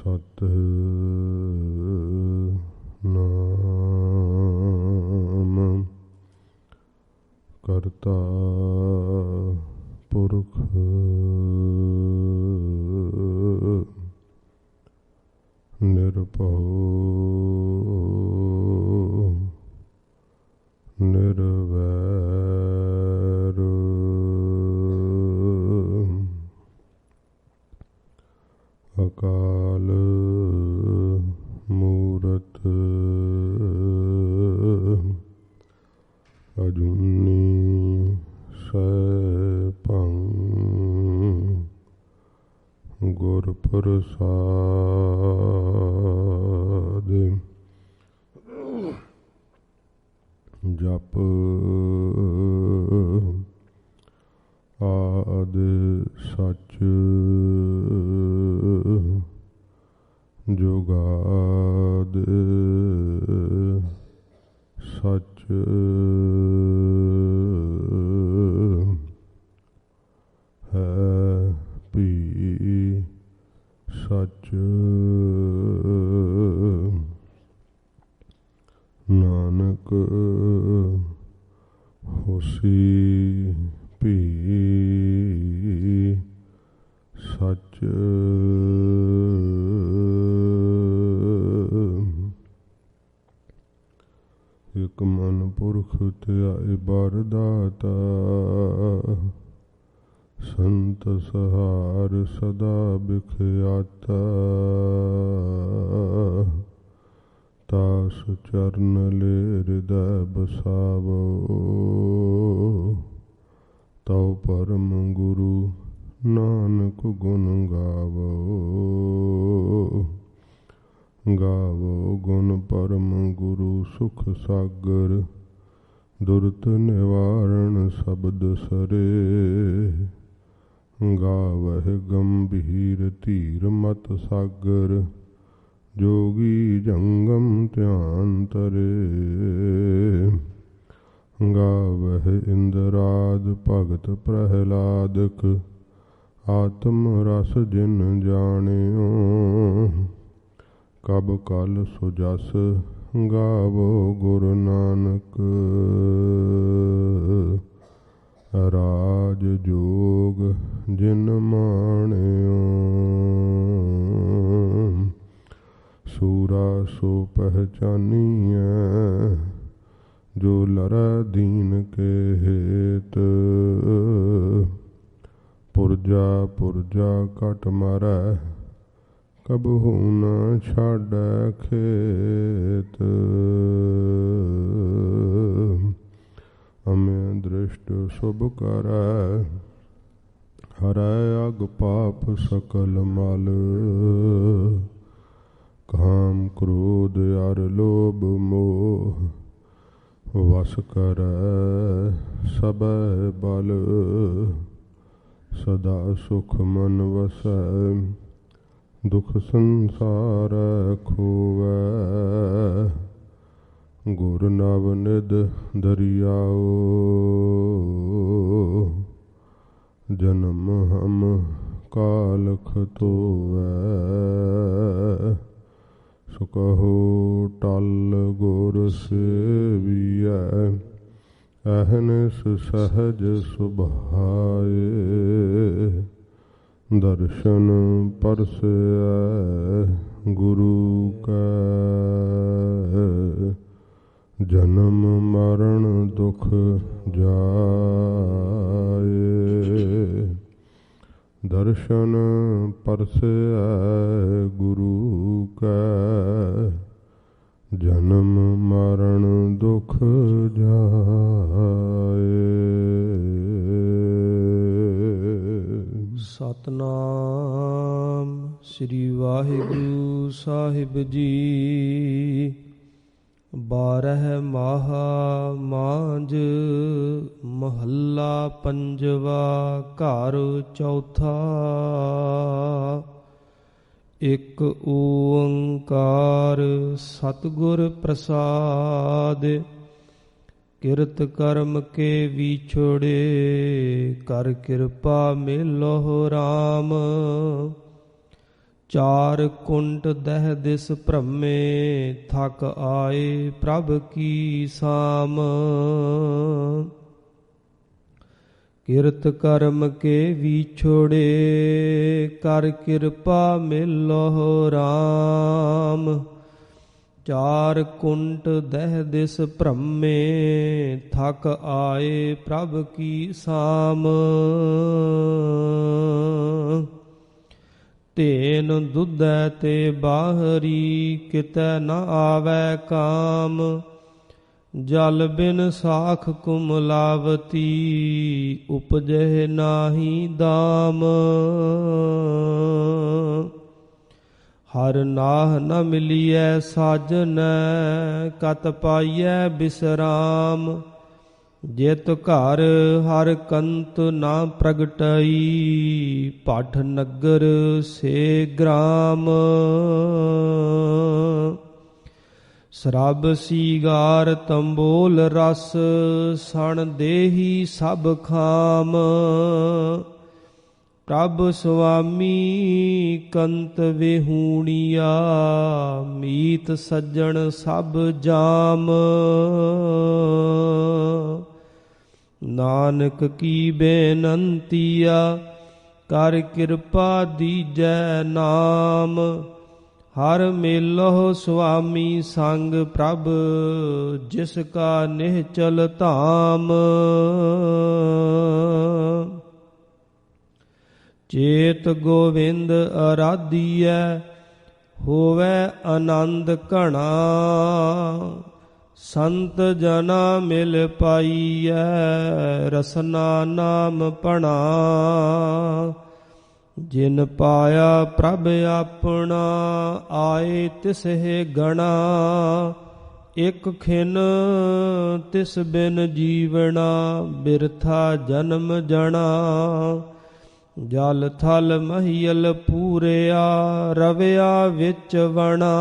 ਸਤਿਨਾਮ ਕਰਤਾ ਪੁਰਖ ਨਿਰਭਉ ਨਿਰਵੈਰ ਅਕਾਲ ਮੂਰਤ ਅਜੂਨੀ ਸੈਭੰ ਗੁਰ ਪ੍ਰਸਾਦਿ ਜਪ ਆਦਿ ਸਚ ਜੁਗਾਦਿ ਸਚ ਹੈ ਭੀ ਸਚ ਨਾਨਕ ਹੋਸੀ ਭੀ ਸਚ ਇਕ ਮਨ ਪੁਰਖ ਧਿਆਏ ਬਰ ਦਾਤਾ ਸੰਤ ਸਹਾਰ ਸਦਾ ਬਿਖਿਆਤਾ ਤਾਸ ਚਰਨ ਲੈ ਹਿਰਦੈ ਬਸਾਵੋ ਤਉ ਪਰਮ ਗੁਰੂ ਨਾਨਕ ਗੁਣ ਗਾਵੋ ਗਾਵੋ ਗੁਣ ਪਰਮ ਗੁਰੂ ਸੁਖ ਸਾਗਰ ਦੁਰਤ ਨਿਵਾਰਣ ਸ਼ਬਦ ਸਰੇ ਗਾਵਹਿ ਗੰਭੀਰ ਧੀਰ ਮਤ ਸਾਗਰ ਜੋਗੀ ਜੰਗਮ ਧਿਆਨ ਤਰੇ ਗਾਵਹਿ ਇੰਦਰਾਦ ਭਗਤ ਪ੍ਰਹਿਲਾਦਕ ਆਤਮ ਰਸ ਜਿਨ ਜਾਣਿਓ ਕਬ ਕਲ ਸੁਜਸ ਗਾਵੋ ਗੁਰੂ ਨਾਨਕ ਰਾਜ ਜੋਗ ਜਿਨ ਮਾਣਿਓ ਸੂਰਾ ਸੋ ਪਹਿਚਾਨੀਐ ਜੋ ਲਰੈ ਦੀਨ ਕੇ ਹੇਤ ਪੁਰਜਾ ਪੁਰਜਾ ਕਟ ਮਾਰੈ ਕਬਹੂ ਨ ਛਾਡੈ ਖੇਤ ਅਮੇ ਦ੍ਰਿਸ਼ਟ ਸੁਭ ਕਰੈ ਹਰੈ ਅਗ ਪਾਪ ਸਕਲ ਮਲ ਕਾਮ ਕ੍ਰੋਧ ਅਰ ਲੋਭ ਮੋਹ ਵਸ ਕਰੈ ਸਭੈ ਬਲ ਸਦਾ ਸੁਖ ਮਨ ਵਸੈ ਦੁਖ ਸੰਸਾਰ ਖੋਵੈ ਗੁਰ ਨਵ ਨਿਧ ਦਰਿਆਓ ਜਨਮ ਹਮ ਕਾਲਖ ਧੋਵੈ ਸੁਕਹੋ ਟਲ ਗੁਰ ਸੇਵੀਐ ਅਹਨਿਸ ਸਹਜ ਸੁਭਾਏ ਦਰਸ਼ਨ ਪਰਸੈ ਗੁਰੂ ਕੈ ਜਨਮ ਮਰਨ ਦੁਖ ਜਾਏ ਦਰਸ਼ਨ ਪਰਸੈ ਗੁਰੂ ਕੈ ਜਨਮ ਮਰਨ ਦੁਖ ਜਾਏ। ਸਤਨਾਮ ਸ੍ਰੀ ਵਾਹਿਗੁਰੂ ਸਾਹਿਬ ਜੀ। 12 ਮਾਹਾ ਮਾਂਝ ਮਹੱਲਾ ਪੰਜਵਾ ਘਰ ਚੌਥਾ। ਇਕ ਓੰਕਾਰ ਸਤਿਗੁਰ ਪ੍ਰਸਾਦਿ। ਕਿਰਤ ਕਰਮ ਕੇ ਵਿਛੋੜੇ ਕਰ ਕਿਰਪਾ ਮਿਲੋ ਰਾਮ। ਚਾਰ ਕੁੰਟ ਦਹਿ ਦਿਸ ਭ੍ਰਮੇ, ਥਕ ਆਏ ਪ੍ਰਭ ਕੀ ਸਾਮ। ਕਿਰਤ ਕਰਮ ਕੇ ਵਿਛੋੜੇ, ਕਰ ਕਿਰਪਾ ਮਿਲਹੁ ਰਾਮ। ਚਾਰ ਕੁੰਟ ਦਹਿ ਦਿਸ ਭ੍ਰਮੇ, ਥਕ ਆਏ ਪ੍ਰਭ ਕੀ ਸਾਮ। ਧੇਨ ਦੁਧੈ ਤੇ ਬਾਹਰੀ, ਕਿਤੈ ਨ ਆਵੈ ਕਾਮ। ਜਲ ਬਿਨ ਸਾਖ ਕੁਮਲਾਵਤੀ, ਉਪਜਹਿ ਨਾਹੀ ਦਾਮ। ਹਰ ਨਾਹ ਨ ਮਿਲੀਐ ਸਾਜਨੈ, ਕਤ ਪਾਈਐ ਬਿਸਰਾਮ। ਜਿਤ ਘਰ ਹਰ ਕੰਤ ਨਾ ਪ੍ਰਗਟਈ, ਭਟ ਨਗਰ ਸੇ ਗ੍ਰਾਮ। ਸਰਬ ਸੀਗਾਰ ਤੰਬੋਲ ਰਸ, ਸਣ ਦੇਹੀ ਸਭ ਖਾਮ। ਪ੍ਰਭ ਸੁਆਮੀ ਕੰਤ ਵਿਹੂਣੀਆ, ਮੀਤ ਸੱਜਣ ਸਭ ਜਾਮ। ਨਾਨਕ ਕੀ ਬੇਨੰਤੀਆ, ਕਰ ਕਿਰਪਾ ਦੀਜੈ ਨਾਮ। ਹਰ ਮੇਲਹੁ ਸੁਆਮੀ ਸੰਗ ਪ੍ਰਭ, ਜਿਸ ਕਾ ਨਿਹਚਲ ਧਾਮ। ਚੇਤ ਗੋਵਿੰਦ ਅਰਾਧੀਐ, ਹੋਵੈ ਆਨੰਦ ਘਣਾ। ਸੰਤ ਜਨਾ ਮਿਲ ਪਾਈਐ, ਰਸਨਾ ਨਾਮ ਪਣਾ। ਜਿਨ ਪਾਇਆ ਪ੍ਰਭ ਆਪਣਾ, ਆਏ ਤਿਸਹਿ ਗਣਾ। ਇਕ ਖਿਨ ਤਿਸ ਬਿਨ ਜੀਵਣਾ, ਬਿਰਥਾ ਜਨਮ ਜਣਾ। ਜਲ ਥਲ ਮਹੀਲ ਪੂਰਿਆ, ਰਵਿਆ ਵਿੱਚ ਵਣਾ।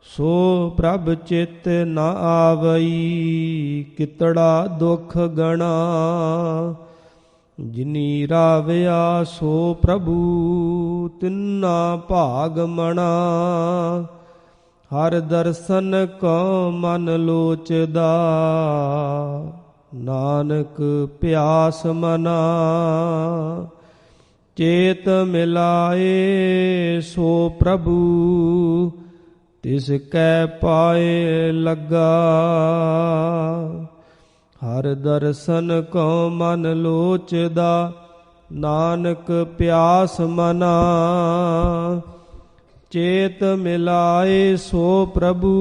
ਸੋ ਪ੍ਰਭ ਚਿਤ ਨ ਆਵਈ, ਕਿਤੜਾ ਦੁਖ ਗਣਾ। ਜਿਨੀ ਰਾਵਿਆ ਸੋ ਪ੍ਰਭੂ, ਤਿੰਨਾ ਭਾਗ ਮਣਾ। ਹਰ ਦਰਸ਼ਨ ਕੋ ਮਨ ਲੋਚਦਾ, ਨਾਨਕ ਪਿਆਸ ਮਨਾ। ਚੇਤ ਮਿਲਾਏ ਸੋ ਪ੍ਰਭੂ, ਤਿਸ ਕੈ ਪਾਏ ਲੱਗਾ। ਹਰ ਦਰਸ਼ਨ ਕੋ ਮਨ ਲੋਚਦਾ, ਨਾਨਕ ਪਿਆਸ ਮਨਾ। ਚੇਤ ਮਿਲਾਏ ਸੋ ਪ੍ਰਭੂ,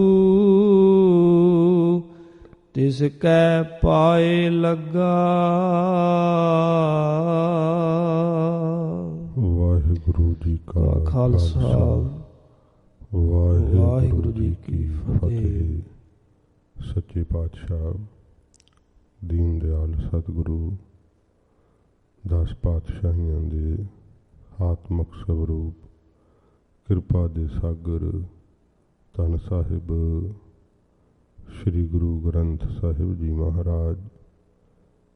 ਤਿਸ ਕੈ ਪਾਏ ਲੱਗਾ। ਵਾਹਿਗੁਰੂ ਜੀ ਕਾ ਖਾਲਸਾ, ਵਾਹਿਗੁਰੂ ਜੀ ਕੀ ਫਤਿਹ। ਸੱਚੇ ਪਾਤਸ਼ਾਹ ਦੀਨ ਦਿਆਲ ਸਤਿਗੁਰੂ 10 ਪਾਤਸ਼ਾਹੀਆਂ ਦੇ ਆਤਮਕ ਸਵਰੂਪ, ਕਿਰਪਾ ਦੇ ਸਾਗਰ ਧੰਨ ਸਾਹਿਬ ਸ੍ਰੀ ਗੁਰੂ ਗ੍ਰੰਥ ਸਾਹਿਬ ਜੀ ਮਹਾਰਾਜ,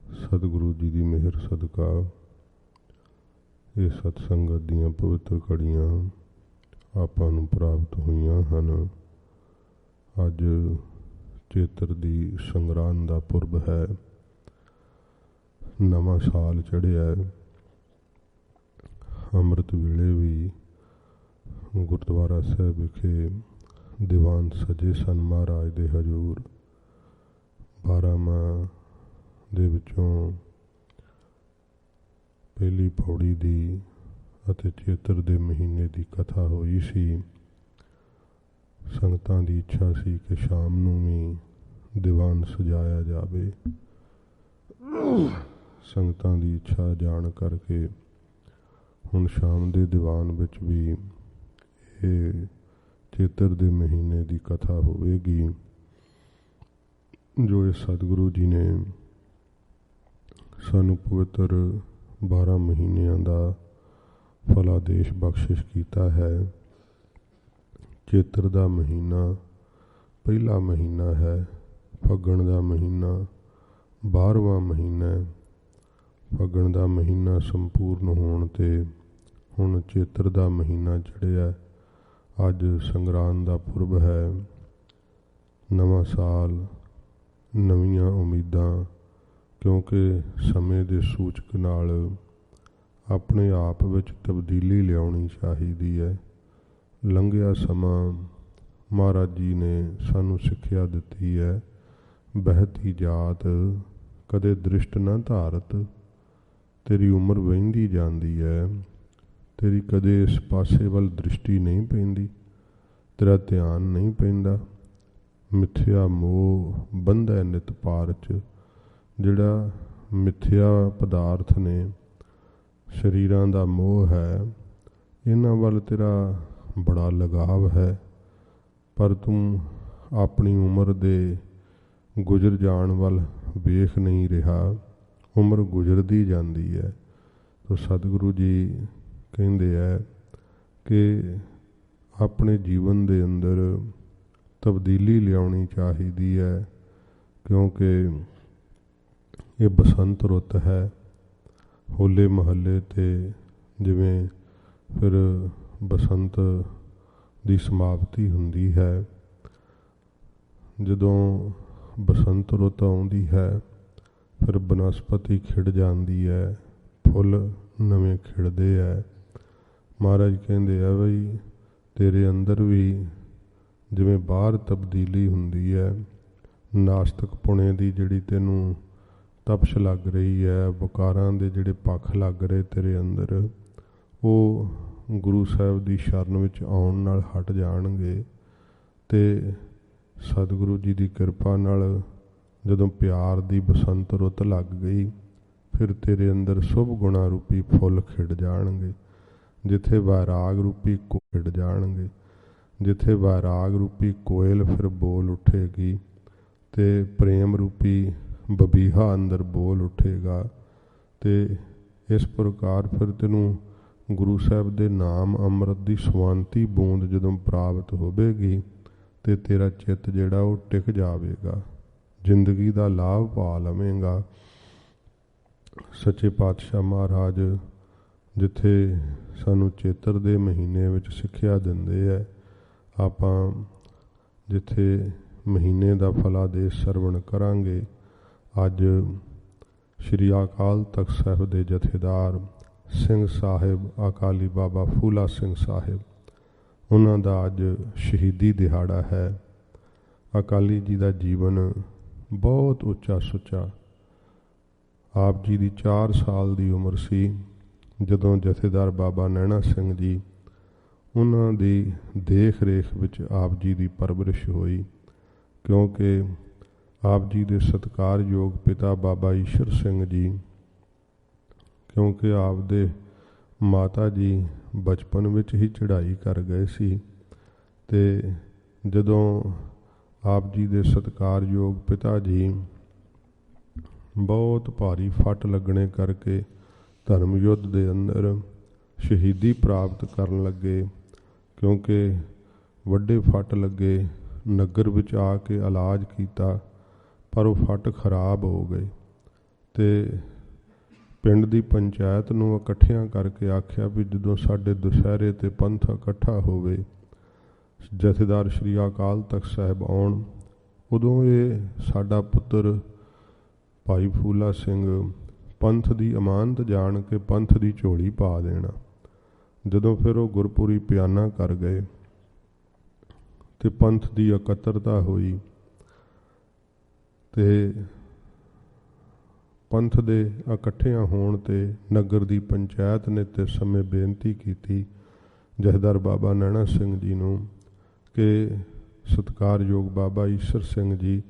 ਸਤਿਗੁਰੂ ਜੀ ਦੀ ਮਿਹਰ ਸਦਕਾ ਇਹ ਸਤਸੰਗਤ ਦੀਆਂ ਪਵਿੱਤਰ ਘੜੀਆਂ ਆਪਾਂ ਨੂੰ ਪ੍ਰਾਪਤ ਹੋਈਆਂ ਹਨ। ਅੱਜ ਚੇਤਰ ਦੀ ਸੰਗਰਾਂਦ ਦਾ ਪੁਰਬ ਹੈ, ਨਵਾਂ ਸਾਲ ਚੜ੍ਹਿਆ। ਅੰਮ੍ਰਿਤ ਵੇਲੇ ਵੀ ਗੁਰਦੁਆਰਾ ਸਾਹਿਬ ਵਿਖੇ ਦੀਵਾਨ ਸਜੇ ਸਨ ਮਹਾਰਾਜ ਦੇ ਹਜ਼ੂਰ। 12 ਮਾਹ ਦੇ ਵਿੱਚੋਂ ਪਹਿਲੀ ਪੌੜੀ ਦੀ ਅਤੇ ਚੇਤਰ ਦੇ ਮਹੀਨੇ ਦੀ ਕਥਾ ਹੋਈ ਸੀ। ਸੰਗਤਾਂ ਦੀ ਇੱਛਾ ਸੀ ਕਿ ਸ਼ਾਮ ਨੂੰ ਵੀ ਦੀਵਾਨ ਸਜਾਇਆ ਜਾਵੇ। ਸੰਗਤਾਂ ਦੀ ਇੱਛਾ ਜਾਣ ਕਰਕੇ ਹੁਣ ਸ਼ਾਮ ਦੇ ਦੀਵਾਨ ਵਿੱਚ ਵੀ ਇਹ ਚੇਤਰ ਦੇ ਮਹੀਨੇ ਦੀ ਕਥਾ ਹੋਵੇਗੀ, ਜੋ ਇਹ ਸਤਿਗੁਰੂ ਜੀ ਨੇ ਸਾਨੂੰ ਪਵਿੱਤਰ 12 ਮਹੀਨਿਆਂ ਦਾ ਫਲਾਦੇਸ਼ ਬਖਸ਼ਿਸ਼ ਕੀਤਾ ਹੈ। ਚੇਤਰ ਦਾ ਮਹੀਨਾ ਪਹਿਲਾ ਮਹੀਨਾ ਹੈ, ਫੱਗਣ ਦਾ ਮਹੀਨਾ 12ਵਾਂ ਮਹੀਨਾ ਹੈ। ਫੱਗਣ ਦਾ ਮਹੀਨਾ ਸੰਪੂਰਨ ਹੋਣ 'ਤੇ ਹੁਣ ਚੇਤਰ ਦਾ ਮਹੀਨਾ ਚੜ੍ਹਿਆ, ਅੱਜ ਸੰਗਰਾਂਦ ਦਾ ਪੁਰਬ ਹੈ। ਨਵਾਂ ਸਾਲ, ਨਵੀਆਂ ਉਮੀਦਾਂ, ਕਿਉਂਕਿ ਸਮੇਂ ਦੇ ਸੂਚਕ ਨਾਲ ਆਪਣੇ ਆਪ ਵਿੱਚ ਤਬਦੀਲੀ ਲਿਆਉਣੀ ਚਾਹੀਦੀ ਹੈ। ਲੰਘਿਆ ਸਮਾਂ ਮਹਾਰਾਜ ਜੀ ਨੇ ਸਾਨੂੰ ਸਿੱਖਿਆ ਦਿੱਤੀ ਹੈ, ਬਹਿਤੀ ਜਾਤ ਕਦੇ ਦ੍ਰਿਸ਼ਟ ਨਾ ਧਾਰਤ। ਤੇਰੀ ਉਮਰ ਵਹਿੰਦੀ ਜਾਂਦੀ ਹੈ, ਤੇਰੀ ਕਦੇ ਇਸ ਪਾਸੇ ਵੱਲ ਦ੍ਰਿਸ਼ਟੀ ਨਹੀਂ ਪੈਂਦੀ, ਤੇਰਾ ਧਿਆਨ ਨਹੀਂ ਪੈਂਦਾ। ਮਿੱਥਿਆ ਮੋਹ ਬੰਧੈ ਨਿਤ ਪਾਰ 'ਚ। ਜਿਹੜਾ ਮਿੱਥਿਆ ਪਦਾਰਥ ਨੇ, ਸਰੀਰਾਂ ਦਾ ਮੋਹ ਹੈ, ਇਹਨਾਂ ਵੱਲ ਤੇਰਾ ਬੜਾ ਲਗਾਵ ਹੈ, ਪਰ ਤੂੰ ਆਪਣੀ ਉਮਰ ਦੇ ਗੁਜ਼ਰ ਜਾਣ ਵੱਲ ਵੇਖ ਨਹੀਂ ਰਿਹਾ। ਉਮਰ ਗੁਜ਼ਰਦੀ ਜਾਂਦੀ ਹੈ। ਤੋ ਸਤਿਗੁਰੂ ਜੀ ਕਹਿੰਦੇ ਹੈ ਕਿ ਆਪਣੇ ਜੀਵਨ ਦੇ ਅੰਦਰ ਤਬਦੀਲੀ ਲਿਆਉਣੀ ਚਾਹੀਦੀ ਹੈ, ਕਿਉਂਕਿ ਇਹ ਬਸੰਤ ਰੁੱਤ ਹੈ। ਹੋਲੇ ਮਹੱਲੇ 'ਤੇ ਜਿਵੇਂ ਫਿਰ ਬਸੰਤ ਦੀ ਸਮਾਪਤੀ ਹੁੰਦੀ ਹੈ, ਜਦੋਂ ਬਸੰਤ ਰੁੱਤ ਆਉਂਦੀ ਹੈ ਫਿਰ ਬਨਸਪਤੀ ਖਿੜ ਜਾਂਦੀ ਹੈ, ਫੁੱਲ ਨਵੇਂ ਖਿੜਦੇ ਹੈ। ਮਹਾਰਾਜ ਕਹਿੰਦੇ ਆ ਬਈ ਤੇਰੇ ਅੰਦਰ ਵੀ ਜਿਵੇਂ ਬਾਹਰ ਤਬਦੀਲੀ ਹੁੰਦੀ ਹੈ, ਨਾਸਤਕ ਪੁਣੇ ਦੀ ਜਿਹੜੀ ਤੈਨੂੰ ਤਪਸ਼ ਲੱਗ ਰਹੀ ਹੈ, ਵਿਕਾਰਾਂ ਦੇ ਜਿਹੜੇ ਪੱਖ ਲੱਗ ਰਹੇ ਤੇਰੇ ਅੰਦਰ, ਉਹ ਗੁਰੂ ਸਾਹਿਬ ਦੀ ਸ਼ਰਨ ਵਿੱਚ ਆਉਣ ਨਾਲ ਹਟ ਜਾਣਗੇ। ਅਤੇ ਸਤਿਗੁਰੂ ਜੀ ਦੀ ਕਿਰਪਾ ਨਾਲ ਜਦੋਂ ਪਿਆਰ ਦੀ ਬਸੰਤ ਰੁੱਤ ਲੱਗ ਗਈ, ਫਿਰ ਤੇਰੇ ਅੰਦਰ ਸ਼ੁਭ ਗੁਣਾ ਰੂਪੀ ਫੁੱਲ ਖਿੜ ਜਾਣਗੇ। ਜਿੱਥੇ ਵੈਰਾਗ ਰੂਪੀ ਖਿੜ ਜਾਣਗੇ, ਜਿੱਥੇ ਵੈਰਾਗ ਰੂਪੀ ਕੋਇਲ ਫਿਰ ਬੋਲ ਉੱਠੇਗੀ ਅਤੇ ਪ੍ਰੇਮ ਰੂਪੀ ਬਬੀਹਾ ਅੰਦਰ ਬੋਲ ਉੱਠੇਗਾ। ਅਤੇ ਇਸ ਪ੍ਰਕਾਰ ਫਿਰ ਤੈਨੂੰ ਗੁਰੂ ਸਾਹਿਬ ਦੇ ਨਾਮ ਅੰਮ੍ਰਿਤ ਦੀ ਸਵਾਂਤੀ ਬੂੰਦ ਜਦੋਂ ਪ੍ਰਾਪਤ ਹੋਵੇਗੀ ਅਤੇ ਤੇਰਾ ਚਿੱਤ ਜਿਹੜਾ ਉਹ ਟਿਕ ਜਾਵੇਗਾ, ਜ਼ਿੰਦਗੀ ਦਾ ਲਾਭ ਪਾ ਲਵੇਂਗਾ। ਸੱਚੇ ਪਾਤਸ਼ਾਹ ਮਹਾਰਾਜ ਜਿੱਥੇ ਸਾਨੂੰ ਚੇਤਰ ਦੇ ਮਹੀਨੇ ਵਿੱਚ ਸਿੱਖਿਆ ਦਿੰਦੇ ਹੈ, ਆਪਾਂ ਜਿੱਥੇ ਮਹੀਨੇ ਦਾ ਫਲਾਦੇਸ਼ ਸਰਵਣ ਕਰਾਂਗੇ। ਅੱਜ ਸ਼੍ਰੀ ਅਕਾਲ ਤਖਤ ਸਾਹਿਬ ਦੇ ਜਥੇਦਾਰ ਸਿੰਘ ਸਾਹਿਬ ਅਕਾਲੀ ਬਾਬਾ ਫੂਲਾ ਸਿੰਘ ਸਾਹਿਬ, ਉਹਨਾਂ ਦਾ ਅੱਜ ਸ਼ਹੀਦੀ ਦਿਹਾੜਾ ਹੈ। ਅਕਾਲੀ ਜੀ ਦਾ ਜੀਵਨ ਬਹੁਤ ਉੱਚਾ ਸੁੱਚਾ। ਆਪ ਜੀ ਦੀ 4 ਸਾਲ ਦੀ ਉਮਰ ਸੀ ਜਦੋਂ ਜਥੇਦਾਰ ਬਾਬਾ ਨੈਣਾ ਸਿੰਘ ਜੀ, ਉਹਨਾਂ ਦੀ ਦੇਖ ਰੇਖ ਵਿੱਚ ਆਪ ਜੀ ਦੀ ਪਰਵਰਿਸ਼ ਹੋਈ, ਕਿਉਂਕਿ ਆਪ ਜੀ ਦੇ ਸਤਿਕਾਰਯੋਗ ਪਿਤਾ ਬਾਬਾ ਈਸ਼ਰ ਸਿੰਘ ਜੀ, ਕਿਉਂਕਿ ਆਪ ਦੇ ਮਾਤਾ ਜੀ ਬਚਪਨ ਵਿੱਚ ਹੀ ਚੜ੍ਹਾਈ ਕਰ ਗਏ ਸੀ, ਅਤੇ ਜਦੋਂ ਆਪ ਜੀ ਦੇ ਸਤਿਕਾਰਯੋਗ ਪਿਤਾ ਜੀ ਬਹੁਤ ਭਾਰੀ ਫੱਟ ਲੱਗਣੇ ਕਰਕੇ ਧਰਮ ਯੁੱਧ ਦੇ ਅੰਦਰ ਸ਼ਹੀਦੀ ਪ੍ਰਾਪਤ ਕਰਨ ਲੱਗੇ, ਕਿਉਂਕਿ ਵੱਡੇ ਫੱਟ ਲੱਗੇ, ਨਗਰ ਵਿੱਚ ਆ ਕੇ ਇਲਾਜ ਕੀਤਾ ਪਰ ਉਹ ਫੱਟ ਖਰਾਬ ਹੋ ਗਏ, ਅਤੇ ਪਿੰਡ ਦੀ ਪੰਚਾਇਤ ਨੂੰ ਇਕੱਠਿਆਂ ਕਰਕੇ ਆਖਿਆ ਵੀ ਜਦੋਂ ਸਾਡੇ ਦੁਸਹਿਰੇ 'ਤੇ ਪੰਥ ਇਕੱਠਾ ਹੋਵੇ, ਜਥੇਦਾਰ ਸ਼੍ਰੀ ਅਕਾਲ ਤਖਤ ਸਾਹਿਬ ਆਉਣ, ਉਦੋਂ ਇਹ ਸਾਡਾ ਪੁੱਤਰ ਭਾਈ ਫੂਲਾ ਸਿੰਘ ਪੰਥ ਦੀ ਅਮਾਨਤ ਜਾਣ ਕੇ ਪੰਥ ਦੀ ਝੋਲੀ ਪਾ ਦੇਣਾ। ਜਦੋਂ ਫਿਰ ਉਹ ਗੁਰਪੁਰੀ ਪਿਆਨਾ ਕਰ ਗਏ ਅਤੇ ਪੰਥ ਦੀ ਇਕੱਤਰਤਾ ਹੋਈ, ਅਤੇ ਪੰਥ ਦੇ ਇਕੱਠਿਆਂ ਹੋਣ 'ਤੇ ਨਗਰ ਦੀ ਪੰਚਾਇਤ ਨੇ ਤੇ ਸਮੇਂ ਬੇਨਤੀ ਕੀਤੀ ਜਥੇਦਾਰ ਬਾਬਾ ਨੈਣਾ ਸਿੰਘ ਜੀ ਨੂੰ ਕਿ ਸਤਿਕਾਰਯੋਗ ਬਾਬਾ ਈਸ਼ਰ ਸਿੰਘ ਜੀ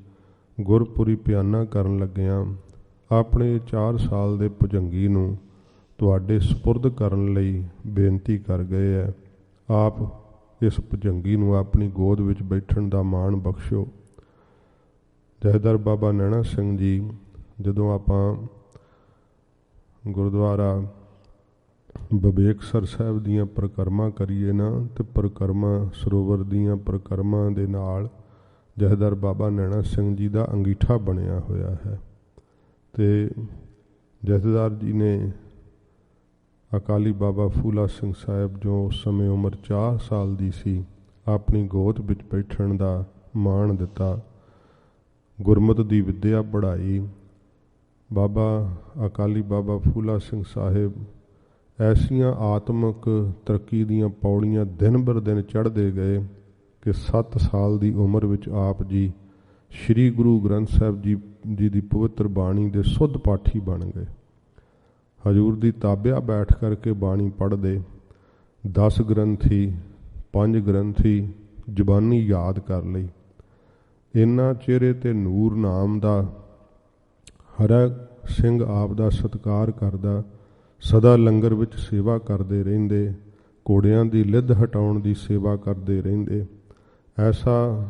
ਗੁਰਪੁਰੀ ਪਿਆਨਾ ਕਰਨ ਲੱਗਿਆਂ ਆਪਣੇ 4 ਸਾਲ ਦੇ ਭੁਜੰਗੀ ਨੂੰ ਤੁਹਾਡੇ ਸਪੁਰਦ ਕਰਨ ਲਈ ਬੇਨਤੀ ਕਰ ਗਏ ਹੈ। ਆਪ ਇਸ ਭੁਜੰਗੀ ਨੂੰ ਆਪਣੀ ਗੋਦ ਵਿੱਚ ਬੈਠਣ ਦਾ ਮਾਣ ਬਖਸ਼ੋ। ਜਥੇਦਾਰ ਬਾਬਾ ਨੈਣਾ ਸਿੰਘ ਜੀ, ਜਦੋਂ ਆਪਾਂ ਗੁਰਦੁਆਰਾ ਬਬੇਕਸਰ ਸਾਹਿਬ ਦੀਆਂ ਪਰਿਕਰਮਾ ਕਰੀਏ ਨਾ, ਅਤੇ ਪਰਿਕਰਮਾ ਸਰੋਵਰ ਦੀਆਂ ਪਰਿਕਰਮਾ ਦੇ ਨਾਲ ਜਥੇਦਾਰ ਬਾਬਾ ਨੈਣਾ ਸਿੰਘ ਜੀ ਦਾ ਅੰਗੀਠਾ ਬਣਿਆ ਹੋਇਆ ਹੈ, ਅਤੇ ਜਥੇਦਾਰ ਜੀ ਨੇ ਅਕਾਲੀ ਬਾਬਾ ਫੂਲਾ ਸਿੰਘ ਸਾਹਿਬ ਜੋ ਉਸ ਸਮੇਂ ਉਮਰ 4 ਸਾਲ ਦੀ ਸੀ, ਆਪਣੀ ਗੋਦ ਵਿੱਚ ਬੈਠਣ ਦਾ ਮਾਣ ਦਿੱਤਾ। ਗੁਰਮਤਿ ਦੀ ਵਿੱਦਿਆ ਪੜ੍ਹਾਈ। ਬਾਬਾ ਅਕਾਲੀ ਬਾਬਾ ਫੂਲਾ ਸਿੰਘ ਸਾਹਿਬ ਐਸੀਆਂ ਆਤਮਿਕ ਤਰੱਕੀ ਦੀਆਂ ਪੌੜੀਆਂ ਦਿਨ ਬਰ ਦਿਨ ਚੜ੍ਹਦੇ ਗਏ ਕਿ 7 ਸਾਲ ਦੀ ਉਮਰ ਵਿੱਚ ਆਪ ਜੀ ਸ਼੍ਰੀ ਗੁਰੂ ਗ੍ਰੰਥ ਸਾਹਿਬ ਜੀ ਦੀ ਪਵਿੱਤਰ ਬਾਣੀ ਦੇ ਸੁੱਧ ਪਾਠੀ ਬਣ ਗਏ। ਹਜ਼ੂਰ ਦੀ ਤਾਬਿਆ ਬੈਠ ਕਰਕੇ ਬਾਣੀ ਪੜ੍ਹਦੇ। 10 ਗ੍ਰੰਥੀ 5 ਗ੍ਰੰਥੀ ਜ਼ੁਬਾਨੀ ਯਾਦ ਕਰ ਲਈ। ਇੰਨਾ ਚਿਹਰੇ ਤੇ ਨੂਰ ਨਾਮ ਦਾ ਹਰ ਸਿੰਘ ਆਪ ਦਾ ਸਤਿਕਾਰ ਕਰਦਾ, ਸਦਾ ਲੰਗਰ ਵਿੱਚ ਸੇਵਾ ਕਰਦੇ ਰਹਿੰਦੇ, ਘੋੜਿਆਂ ਦੀ ਲਿੱਦ ਹਟਾਉਣ ਦੀ ਸੇਵਾ ਕਰਦੇ ਰਹਿੰਦੇ। ਐਸਾ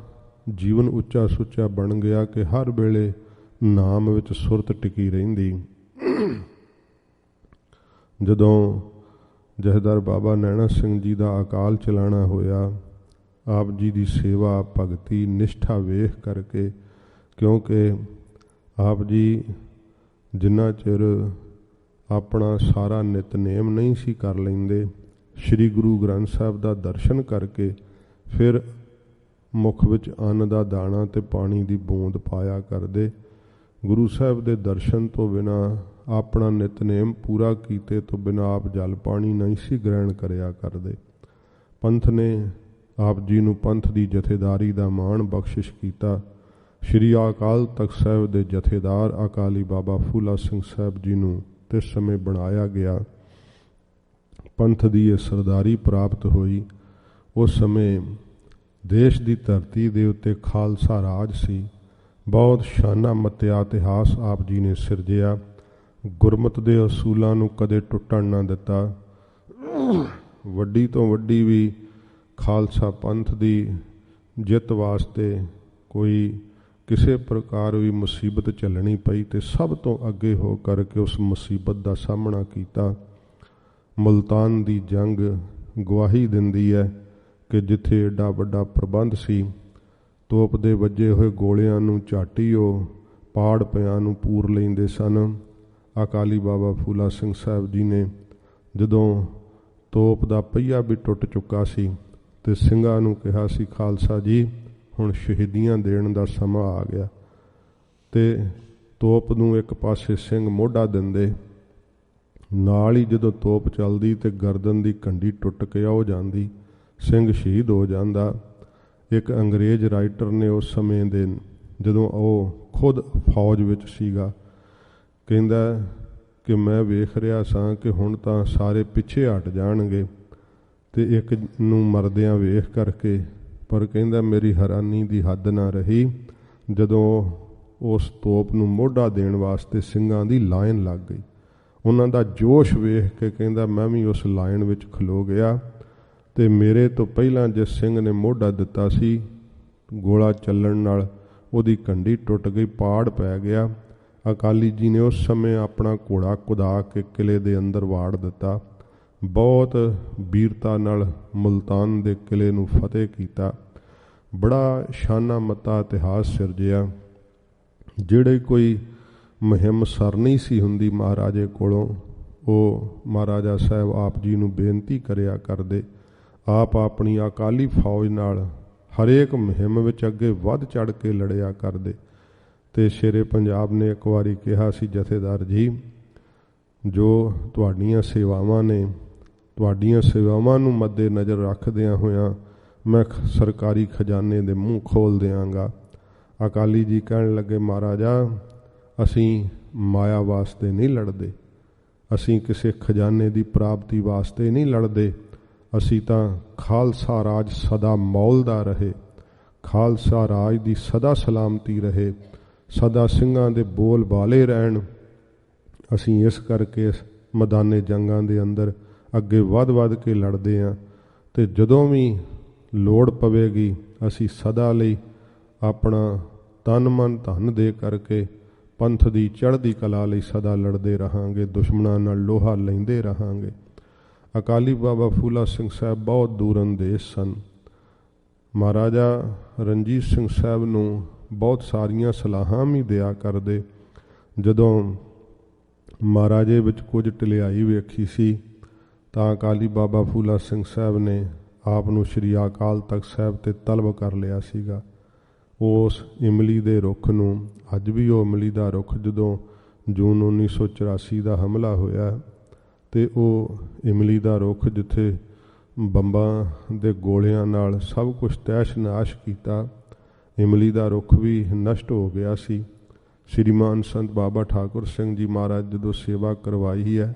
ਜੀਵਨ ਉੱਚਾ ਸੁੱਚਾ ਬਣ ਗਿਆ ਕਿ ਹਰ ਵੇਲੇ ਨਾਮ ਵਿੱਚ ਸੁਰਤ ਟਿਕੀ ਰਹਿੰਦੀ। ਜਦੋਂ ਜਥੇਦਾਰ ਬਾਬਾ ਨੈਣਾ ਸਿੰਘ ਜੀ ਦਾ ਅਕਾਲ ਚਲਾਣਾ ਹੋਇਆ, ਆਪ ਜੀ ਦੀ ਸੇਵਾ ਭਗਤੀ ਨਿਸ਼ਠਾ ਵੇਖ ਕਰਕੇ, ਕਿਉਂਕਿ ਆਪ ਜੀ ਜਿੰਨਾ ਚਿਰ ਆਪਣਾ ਸਾਰਾ ਨਿਤਨੇਮ ਨਹੀਂ ਸੀ ਕਰ ਲੈਂਦੇ, ਸ਼੍ਰੀ ਗੁਰੂ ਗ੍ਰੰਥ ਸਾਹਿਬ ਦਾ ਦਰਸ਼ਨ ਕਰਕੇ ਫਿਰ ਮੁੱਖ ਵਿੱਚ ਅੰਨ ਦਾ ਦਾਣਾ ਤੇ ਪਾਣੀ ਦੀ ਬੂੰਦ ਪਾਇਆ ਕਰਦੇ। ਗੁਰੂ ਸਾਹਿਬ ਦੇ ਦਰਸ਼ਨ ਤੋਂ ਬਿਨਾਂ, ਆਪਣਾ ਨਿਤਨੇਮ ਪੂਰਾ ਕੀਤੇ ਤੋਂ ਬਿਨਾਂ ਆਪ ਜਲ ਪਾਣੀ ਨਹੀਂ ਸੀ ਗ੍ਰਹਿਣ ਕਰਿਆ ਕਰਦੇ। ਪੰਥ ਨੇ ਆਪ ਜੀ ਨੂੰ ਪੰਥ ਦੀ ਜਥੇਦਾਰੀ ਦਾ ਮਾਣ ਬਖਸ਼ਿਸ਼ ਕੀਤਾ। ਸ਼੍ਰੀ ਅਕਾਲ ਤਖਤ ਸਾਹਿਬ ਦੇ ਜਥੇਦਾਰ ਅਕਾਲੀ ਬਾਬਾ ਫੂਲਾ ਸਿੰਘ ਸਾਹਿਬ ਜੀ ਨੂੰ ਇਸ ਸਮੇਂ ਬਣਾਇਆ ਗਿਆ। ਪੰਥ ਦੀ ਇਹ ਸਰਦਾਰੀ ਪ੍ਰਾਪਤ ਹੋਈ। ਉਸ ਸਮੇਂ ਦੇਸ਼ ਦੀ ਧਰਤੀ ਦੇ ਉੱਤੇ ਖਾਲਸਾ ਰਾਜ ਸੀ। ਬਹੁਤ ਸ਼ਾਨਾ ਮੱਤਿਆ ਇਤਿਹਾਸ ਆਪ ਜੀ ਨੇ ਸਿਰਜਿਆ। ਗੁਰਮਤਿ ਦੇ ਅਸੂਲਾਂ ਨੂੰ ਕਦੇ ਟੁੱਟਣ ਨਾ ਦਿੱਤਾ। ਵੱਡੀ ਤੋਂ ਵੱਡੀ ਵੀ ਖਾਲਸਾ ਪੰਥ ਦੀ ਜਿੱਤ ਵਾਸਤੇ ਕੋਈ ਕਿਸੇ ਪ੍ਰਕਾਰ ਵੀ ਮੁਸੀਬਤ ਝੱਲਣੀ ਪਈ ਤੇ ਸਭ ਤੋਂ ਅੱਗੇ ਹੋ ਕਰਕੇ ਉਸ ਮੁਸੀਬਤ ਦਾ ਸਾਹਮਣਾ ਕੀਤਾ। ਮੁਲਤਾਨ ਦੀ ਜੰਗ ਗਵਾਹੀ ਦਿੰਦੀ ਹੈ ਕਿ ਜਿੱਥੇ ਏਡਾ ਵੱਡਾ ਪ੍ਰਬੰਧ ਸੀ, ਤੋਪ ਦੇ ਵੱਜੇ ਹੋਏ ਗੋਲਿਆਂ ਨੂੰ ਝਾਟੀ ਉਹ ਪਾੜ ਪਿਆਂ ਨੂੰ ਪੂਰ ਲੈਂਦੇ ਸਨ। ਅਕਾਲੀ ਬਾਬਾ ਫੂਲਾ ਸਿੰਘ ਸਾਹਿਬ ਜੀ ਨੇ ਜਦੋਂ ਤੋਪ ਦਾ ਪਹੀਆ ਵੀ ਟੁੱਟ ਚੁੱਕਾ ਸੀ ਤੇ ਸਿੰਘਾਂ ਨੂੰ ਕਿਹਾ ਸੀ, ਖਾਲਸਾ ਜੀ ਹੁਣ ਸ਼ਹੀਦੀਆਂ ਦੇਣ ਦਾ ਸਮਾਂ ਆ ਗਿਆ। ਤੇ ਤੋਪ ਨੂੰ ਇੱਕ ਪਾਸੇ ਸਿੰਘ ਮੋਢਾ ਦਿੰਦੇ, ਨਾਲ ਹੀ ਜਦੋਂ ਤੋਪ ਚੱਲਦੀ ਤੇ ਗਰਦਨ ਦੀ ਕੰਢੀ ਟੁੱਟ ਕੇ ਹੋ ਜਾਂਦੀ, ਸਿੰਘ ਸ਼ਹੀਦ ਹੋ ਜਾਂਦਾ। ਇੱਕ ਅੰਗਰੇਜ਼ ਰਾਈਟਰ ਨੇ ਉਸ ਸਮੇਂ ਦੇ, ਜਦੋਂ ਉਹ ਖੁਦ ਫੌਜ ਵਿੱਚ ਸੀਗਾ, ਕਹਿੰਦਾ ਕਿ ਮੈਂ ਵੇਖ ਰਿਹਾ ਸਾਂ ਕਿ ਹੁਣ ਤਾਂ ਸਾਰੇ ਪਿੱਛੇ ਹਟ ਜਾਣਗੇ ਤੇ ਇੱਕ ਨੂੰ ਮਰਦਿਆਂ ਵੇਖ ਕਰਕੇ, ਪਰ ਕਹਿੰਦਾ ਮੇਰੀ ਹੈਰਾਨੀ ਦੀ ਹੱਦ ਨਾ ਰਹੀ ਜਦੋਂ ਉਸ ਤੋਪ ਨੂੰ ਮੋਢਾ ਦੇਣ ਵਾਸਤੇ ਸਿੰਘਾਂ ਦੀ ਲਾਈਨ ਲੱਗ ਗਈ। ਉਹਨਾਂ ਦਾ ਜੋਸ਼ ਵੇਖ ਕੇ ਕਹਿੰਦਾ ਮੈਂ ਵੀ ਉਸ ਲਾਈਨ ਵਿੱਚ ਖਲੋ ਗਿਆ ਤੇ ਮੇਰੇ ਤੋਂ ਪਹਿਲਾਂ ਜਿਸ ਸਿੰਘ ਨੇ ਮੋਢਾ ਦਿੱਤਾ ਸੀ, ਗੋਲਾ ਚੱਲਣ ਨਾਲ ਉਹਦੀ ਕੰਢੀ ਟੁੱਟ ਗਈ, ਪਾੜ ਪੈ ਗਿਆ। ਅਕਾਲੀ ਜੀ ਨੇ ਉਸ ਸਮੇਂ ਆਪਣਾ ਘੋੜਾ ਕੁਦਾ ਕੇ ਕਿਲੇ ਦੇ ਅੰਦਰ ਵਾੜ ਦਿੱਤਾ। ਬਹੁਤ ਵੀਰਤਾ ਨਾਲ ਮੁਲਤਾਨ ਦੇ ਕਿਲੇ ਨੂੰ ਫਤਿਹ ਕੀਤਾ। ਬੜਾ ਸ਼ਾਨਾ ਮੱਤਾ ਇਤਿਹਾਸ ਸਿਰਜਿਆ। ਜਿਹੜੇ ਕੋਈ ਮੁਹਿੰਮ ਸਰ ਨਹੀਂ ਸੀ ਹੁੰਦੀ ਮਹਾਰਾਜੇ ਕੋਲੋਂ, ਉਹ ਮਹਾਰਾਜਾ ਸਾਹਿਬ ਆਪ ਜੀ ਨੂੰ ਬੇਨਤੀ ਕਰਿਆ ਕਰਦੇ। ਆਪ ਆਪਣੀ ਅਕਾਲੀ ਫੌਜ ਨਾਲ ਹਰੇਕ ਮੁਹਿੰਮ ਵਿੱਚ ਅੱਗੇ ਵੱਧ ਚੜ੍ਹ ਕੇ ਲੜਿਆ ਕਰਦੇ। ਤੇ ਸ਼ੇਰੇ ਪੰਜਾਬ ਨੇ ਇੱਕ ਵਾਰੀ ਕਿਹਾ ਸੀ, ਜਥੇਦਾਰ ਜੀ ਜੋ ਤੁਹਾਡੀਆਂ ਸੇਵਾਵਾਂ ਨੇ, ਤੁਹਾਡੀਆਂ ਸੇਵਾਵਾਂ ਨੂੰ ਮੱਦੇ ਨਜ਼ਰ ਰੱਖਦਿਆਂ ਹੋਇਆਂ ਮੈਂ ਸਰਕਾਰੀ ਖਜ਼ਾਨੇ ਦੇ ਮੂੰਹ ਖੋਲ੍ਹ ਦਿਆਂਗਾ। ਅਕਾਲੀ ਜੀ ਕਹਿਣ ਲੱਗੇ, ਮਹਾਰਾਜਾ ਅਸੀਂ ਮਾਇਆ ਵਾਸਤੇ ਨਹੀਂ ਲੜਦੇ, ਅਸੀਂ ਕਿਸੇ ਖਜ਼ਾਨੇ ਦੀ ਪ੍ਰਾਪਤੀ ਵਾਸਤੇ ਨਹੀਂ ਲੜਦੇ, ਅਸੀਂ ਤਾਂ ਖਾਲਸਾ ਰਾਜ ਸਦਾ ਮੌਲਦਾ ਰਹੇ, ਖਾਲਸਾ ਰਾਜ ਦੀ ਸਦਾ ਸਲਾਮਤੀ ਰਹੇ, ਸਦਾ ਸਿੰਘਾਂ ਦੇ ਬੋਲ ਬਾਲੇ ਰਹਿਣ। ਅਸੀਂ ਇਸ ਕਰਕੇ ਮੈਦਾਨੇ ਜੰਗਾਂ ਦੇ ਅੰਦਰ ਅੱਗੇ ਵੱਧ ਕੇ ਲੜਦੇ ਹਾਂ ਤੇ ਜਦੋਂ ਵੀ ਲੋੜ ਪਵੇਗੀ ਅਸੀਂ ਸਦਾ ਲਈ ਆਪਣਾ ਤਨ ਮਨ ਧਨ ਦੇ ਕਰਕੇ ਪੰਥ ਦੀ ਚੜ੍ਹਦੀ ਕਲਾ ਲਈ ਸਦਾ ਲੜਦੇ ਰਹਾਂਗੇ, ਦੁਸ਼ਮਣਾਂ ਨਾਲ ਲੋਹਾ ਲੈਂਦੇ ਰਹਾਂਗੇ। ਅਕਾਲੀ ਬਾਬਾ ਫੂਲਾ ਸਿੰਘ ਸਾਹਿਬ ਬਹੁਤ ਦੂਰ ਅੰਦੇਸ਼ ਸਨ। ਮਹਾਰਾਜਾ ਰਣਜੀਤ ਸਿੰਘ ਸਾਹਿਬ ਨੂੰ ਬਹੁਤ ਸਾਰੀਆਂ ਸਲਾਹਾਂ ਵੀ ਦਿਆ ਕਰਦੇ। ਜਦੋਂ ਮਹਾਰਾਜੇ ਵਿੱਚ ਕੁਝ ਢਿਲਾਈ ਵੇਖੀ ਸੀ ਤਾਂ ਅਕਾਲੀ ਬਾਬਾ ਫੂਲਾ ਸਿੰਘ ਸਾਹਿਬ ਨੇ ਆਪ ਨੂੰ ਸ਼੍ਰੀ ਅਕਾਲ ਤਖਤ ਸਾਹਿਬ 'ਤੇ ਤਲਬ ਕਰ ਲਿਆ ਸੀਗਾ। ਉਸ ਇਮਲੀ ਦੇ ਰੁੱਖ ਨੂੰ ਅੱਜ ਵੀ ਉਹ ਇਮਲੀ ਦਾ ਰੁੱਖ ਜਦੋਂ ਜੂਨ 1984 ਦਾ ਹਮਲਾ ਹੋਇਆ ਅਤੇ ਉਹ ਇਮਲੀ ਦਾ ਰੁੱਖ ਜਿੱਥੇ ਬੰਬਾਂ ਦੇ ਗੋਲਿਆਂ ਨਾਲ ਸਭ ਕੁਛ ਤਹਿਸ਼ ਨਾਸ਼ ਕੀਤਾ, ਇਮਲੀ ਦਾ ਰੁੱਖ ਵੀ ਨਸ਼ਟ ਹੋ ਗਿਆ ਸੀ। ਸ਼੍ਰੀਮਾਨ ਸੰਤ ਬਾਬਾ ਠਾਕੁਰ ਸਿੰਘ ਜੀ ਮਹਾਰਾਜ ਜਦੋਂ ਸੇਵਾ ਕਰਵਾਈ ਹੈ,